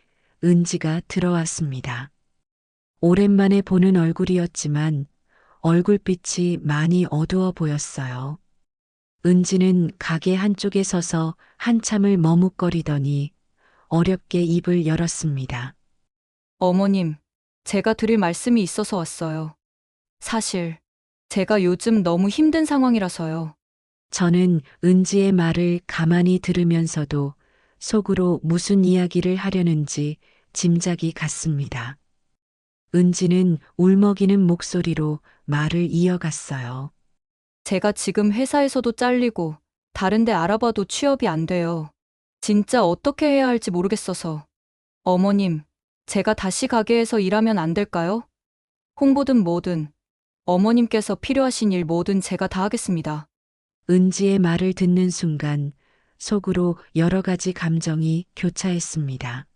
은지가 들어왔습니다. 오랜만에 보는 얼굴이었지만 얼굴빛이 많이 어두워 보였어요. 은지는 가게 한쪽에 서서 한참을 머뭇거리더니 어렵게 입을 열었습니다. 어머님, 제가 드릴 말씀이 있어서 왔어요. 사실, 제가 요즘 너무 힘든 상황이라서요. 저는 은지의 말을 가만히 들으면서도 속으로 무슨 이야기를 하려는지 짐작이 갔습니다. 은지는 울먹이는 목소리로 말을 이어갔어요. 제가 지금 회사에서도 잘리고 다른 데 알아봐도 취업이 안 돼요. 진짜 어떻게 해야 할지 모르겠어서. 어머님, 제가 다시 가게에서 일하면 안 될까요? 홍보든 뭐든 어머님께서 필요하신 일 뭐든 제가 다 하겠습니다. 은지의 말을 듣는 순간 속으로 여러 가지 감정이 교차했습니다.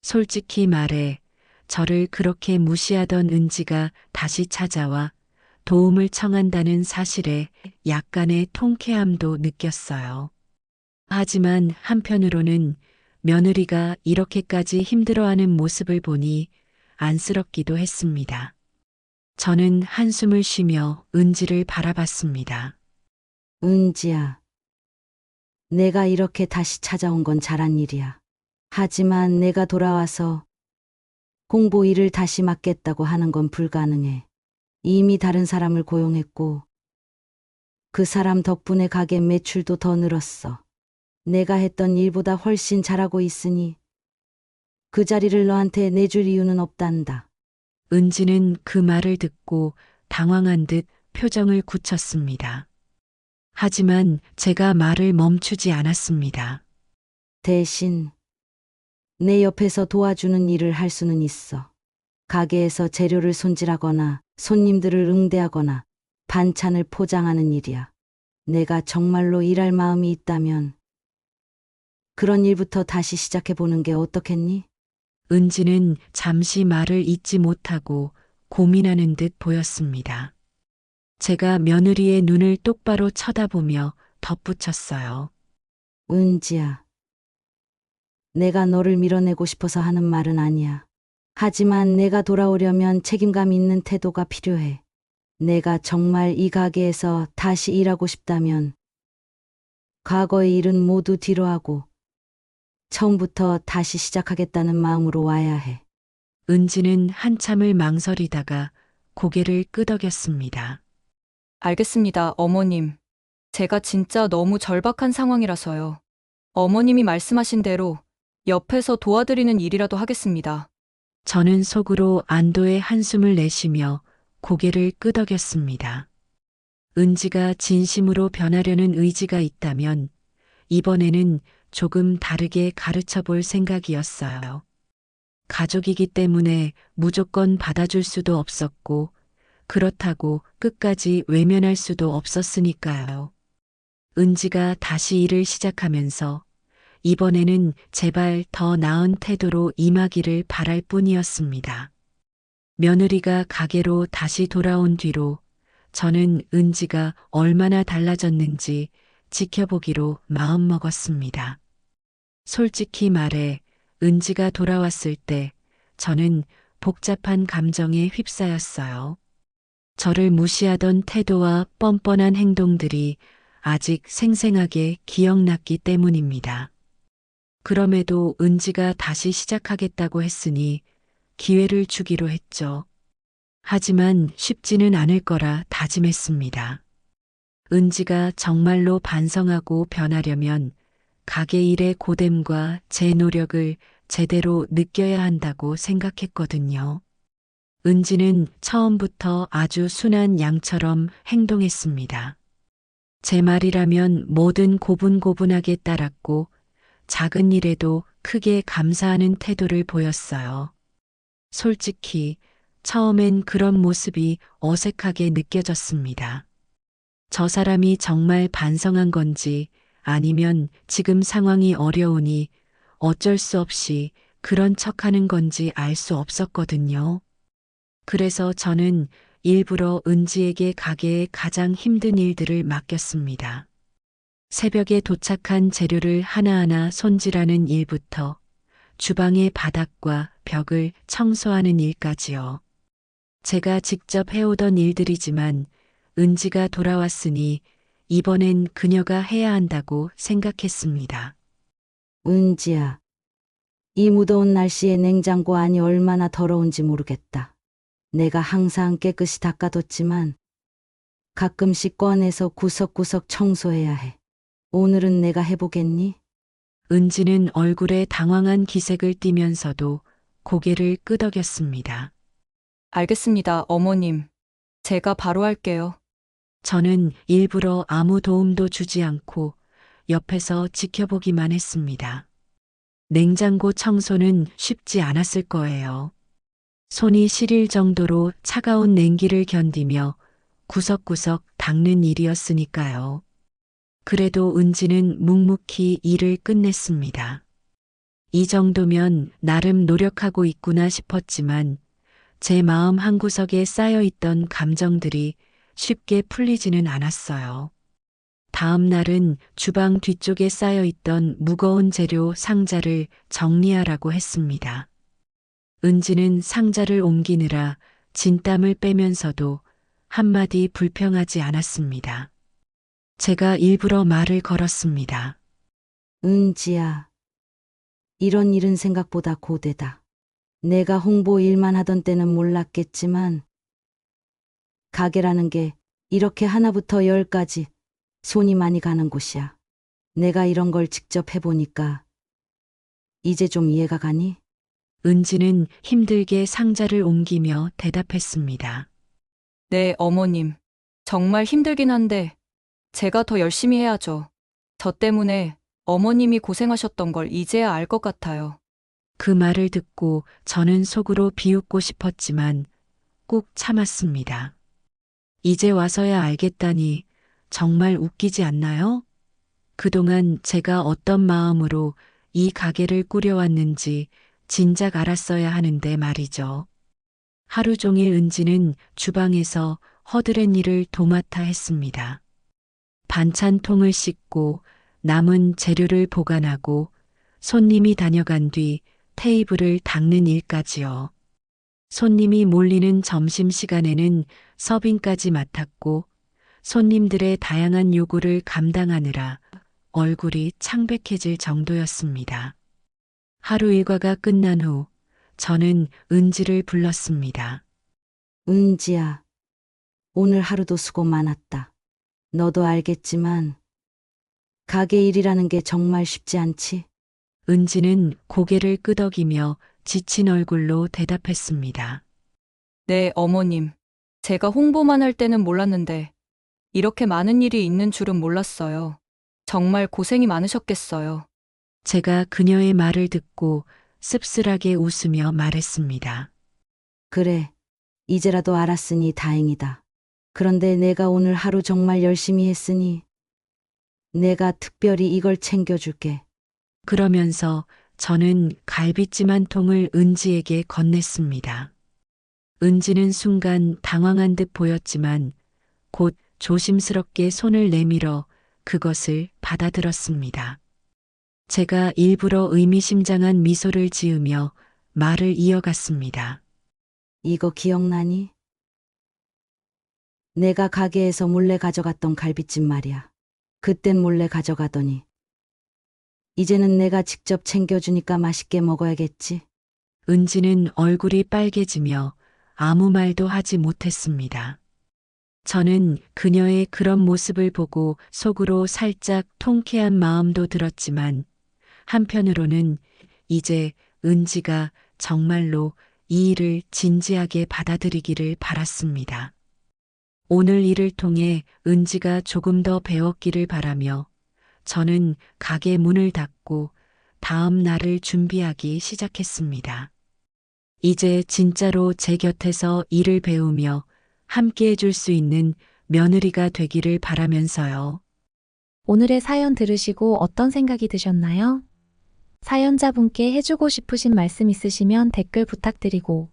솔직히 말해 저를 그렇게 무시하던 은지가 다시 찾아와 도움을 청한다는 사실에 약간의 통쾌함도 느꼈어요. 하지만 한편으로는 며느리가 이렇게까지 힘들어하는 모습을 보니 안쓰럽기도 했습니다. 저는 한숨을 쉬며 은지를 바라봤습니다. 은지야, 내가 이렇게 다시 찾아온 건 잘한 일이야. 하지만 내가 돌아와서 홍보 일을 다시 맡겠다고 하는 건 불가능해. 이미 다른 사람을 고용했고 그 사람 덕분에 가게 매출도 더 늘었어. 내가 했던 일보다 훨씬 잘하고 있으니 그 자리를 너한테 내줄 이유는 없단다. 은지는 그 말을 듣고 당황한 듯 표정을 굳혔습니다. 하지만 제가 말을 멈추지 않았습니다. 대신 내 옆에서 도와주는 일을 할 수는 있어. 가게에서 재료를 손질하거나 손님들을 응대하거나 반찬을 포장하는 일이야. 내가 정말로 일할 마음이 있다면 그런 일부터 다시 시작해보는 게 어떻겠니? 은지는 잠시 말을 잇지 못하고 고민하는 듯 보였습니다. 제가 며느리의 눈을 똑바로 쳐다보며 덧붙였어요. 은지야, 내가 너를 밀어내고 싶어서 하는 말은 아니야. 하지만 내가 돌아오려면 책임감 있는 태도가 필요해. 내가 정말 이 가게에서 다시 일하고 싶다면 과거의 일은 모두 뒤로 하고 처음부터 다시 시작하겠다는 마음으로 와야 해. 은지는 한참을 망설이다가 고개를 끄덕였습니다. 알겠습니다, 어머님. 제가 진짜 너무 절박한 상황이라서요. 어머님이 말씀하신 대로 옆에서 도와드리는 일이라도 하겠습니다. 저는 속으로 안도의 한숨을 내쉬며 고개를 끄덕였습니다. 은지가 진심으로 변하려는 의지가 있다면 이번에는 조금 다르게 가르쳐 볼 생각이었어요. 가족이기 때문에 무조건 받아줄 수도 없었고 그렇다고 끝까지 외면할 수도 없었으니까요. 은지가 다시 일을 시작하면서 이번에는 제발 더 나은 태도로 임하기를 바랄 뿐이었습니다. 며느리가 가게로 다시 돌아온 뒤로 저는 은지가 얼마나 달라졌는지 지켜보기로 마음먹었습니다. 솔직히 말해 은지가 돌아왔을 때 저는 복잡한 감정에 휩싸였어요. 저를 무시하던 태도와 뻔뻔한 행동들이 아직 생생하게 기억났기 때문입니다. 그럼에도 은지가 다시 시작하겠다고 했으니 기회를 주기로 했죠. 하지만 쉽지는 않을 거라 다짐했습니다. 은지가 정말로 반성하고 변하려면 가게 일의 고됨과 제 노력을 제대로 느껴야 한다고 생각했거든요. 은지는 처음부터 아주 순한 양처럼 행동했습니다. 제 말이라면 뭐든 고분고분하게 따랐고 작은 일에도 크게 감사하는 태도를 보였어요. 솔직히 처음엔 그런 모습이 어색하게 느껴졌습니다. 저 사람이 정말 반성한 건지 아니면 지금 상황이 어려우니 어쩔 수 없이 그런 척하는 건지 알 수 없었거든요. 그래서 저는 일부러 은지에게 가게의 가장 힘든 일들을 맡겼습니다. 새벽에 도착한 재료를 하나하나 손질하는 일부터 주방의 바닥과 벽을 청소하는 일까지요. 제가 직접 해오던 일들이지만 은지가 돌아왔으니 이번엔 그녀가 해야 한다고 생각했습니다. 은지야, 이 무더운 날씨에 냉장고 안이 얼마나 더러운지 모르겠다. 내가 항상 깨끗이 닦아뒀지만 가끔씩 꺼내서 구석구석 청소해야 해. 오늘은 내가 해보겠니? 은지는 얼굴에 당황한 기색을 띠면서도 고개를 끄덕였습니다. 알겠습니다, 어머님. 제가 바로 할게요. 저는 일부러 아무 도움도 주지 않고 옆에서 지켜보기만 했습니다. 냉장고 청소는 쉽지 않았을 거예요. 손이 시릴 정도로 차가운 냉기를 견디며 구석구석 닦는 일이었으니까요. 그래도 은지는 묵묵히 일을 끝냈습니다. 이 정도면 나름 노력하고 있구나 싶었지만 제 마음 한구석에 쌓여있던 감정들이 쉽게 풀리지는 않았어요. 다음 날은 주방 뒤쪽에 쌓여있던 무거운 재료 상자를 정리하라고 했습니다. 은지는 상자를 옮기느라 진땀을 빼면서도 한마디 불평하지 않았습니다. 제가 일부러 말을 걸었습니다. 은지야, 이런 일은 생각보다 고되다. 내가 홍보 일만 하던 때는 몰랐겠지만 가게라는 게 이렇게 하나부터 열까지 손이 많이 가는 곳이야. 내가 이런 걸 직접 해보니까 이제 좀 이해가 가니? 은지는 힘들게 상자를 옮기며 대답했습니다. 네, 어머님. 정말 힘들긴 한데 제가 더 열심히 해야죠. 저 때문에 어머님이 고생하셨던 걸 이제야 알 것 같아요. 그 말을 듣고 저는 속으로 비웃고 싶었지만 꾹 참았습니다. 이제 와서야 알겠다니 정말 웃기지 않나요? 그동안 제가 어떤 마음으로 이 가게를 꾸려왔는지 진작 알았어야 하는데 말이죠. 하루 종일 은지는 주방에서 허드렛 일을 도맡아 했습니다. 반찬통을 씻고 남은 재료를 보관하고 손님이 다녀간 뒤 테이블을 닦는 일까지요. 손님이 몰리는 점심시간에는 서빙까지 맡았고 손님들의 다양한 요구를 감당하느라 얼굴이 창백해질 정도였습니다. 하루 일과가 끝난 후 저는 은지를 불렀습니다. 은지야, 오늘 하루도 수고 많았다. 너도 알겠지만 가게 일이라는 게 정말 쉽지 않지. 은지는 고개를 끄덕이며 지친 얼굴로 대답했습니다. 네, 어머님. 제가 홍보만 할 때는 몰랐는데 이렇게 많은 일이 있는 줄은 몰랐어요. 정말 고생이 많으셨겠어요. 제가 그녀의 말을 듣고 씁쓸하게 웃으며 말했습니다. 그래, 이제라도 알았으니 다행이다. 그런데 내가 오늘 하루 정말 열심히 했으니 내가 특별히 이걸 챙겨줄게. 그러면서 저는 갈비찜 한 통을 은지에게 건넸습니다. 은지는 순간 당황한 듯 보였지만 곧 조심스럽게 손을 내밀어 그것을 받아들었습니다. 제가 일부러 의미심장한 미소를 지으며 말을 이어갔습니다. 이거 기억나니? 내가 가게에서 몰래 가져갔던 갈비찜 말이야. 그땐 몰래 가져가더니 이제는 내가 직접 챙겨주니까 맛있게 먹어야겠지. 은지는 얼굴이 빨개지며 아무 말도 하지 못했습니다. 저는 그녀의 그런 모습을 보고 속으로 살짝 통쾌한 마음도 들었지만 한편으로는 이제 은지가 정말로 이 일을 진지하게 받아들이기를 바랐습니다. 오늘 일을 통해 은지가 조금 더 배웠기를 바라며 저는 가게 문을 닫고 다음 날을 준비하기 시작했습니다. 이제 진짜로 제 곁에서 일을 배우며 함께 해줄 수 있는 며느리가 되기를 바라면서요. 오늘의 사연 들으시고 어떤 생각이 드셨나요? 사연자분께 해주고 싶으신 말씀 있으시면 댓글 부탁드리고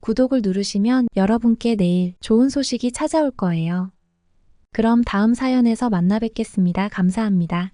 구독을 누르시면 여러분께 내일 좋은 소식이 찾아올 거예요. 그럼 다음 사연에서 만나 뵙겠습니다. 감사합니다.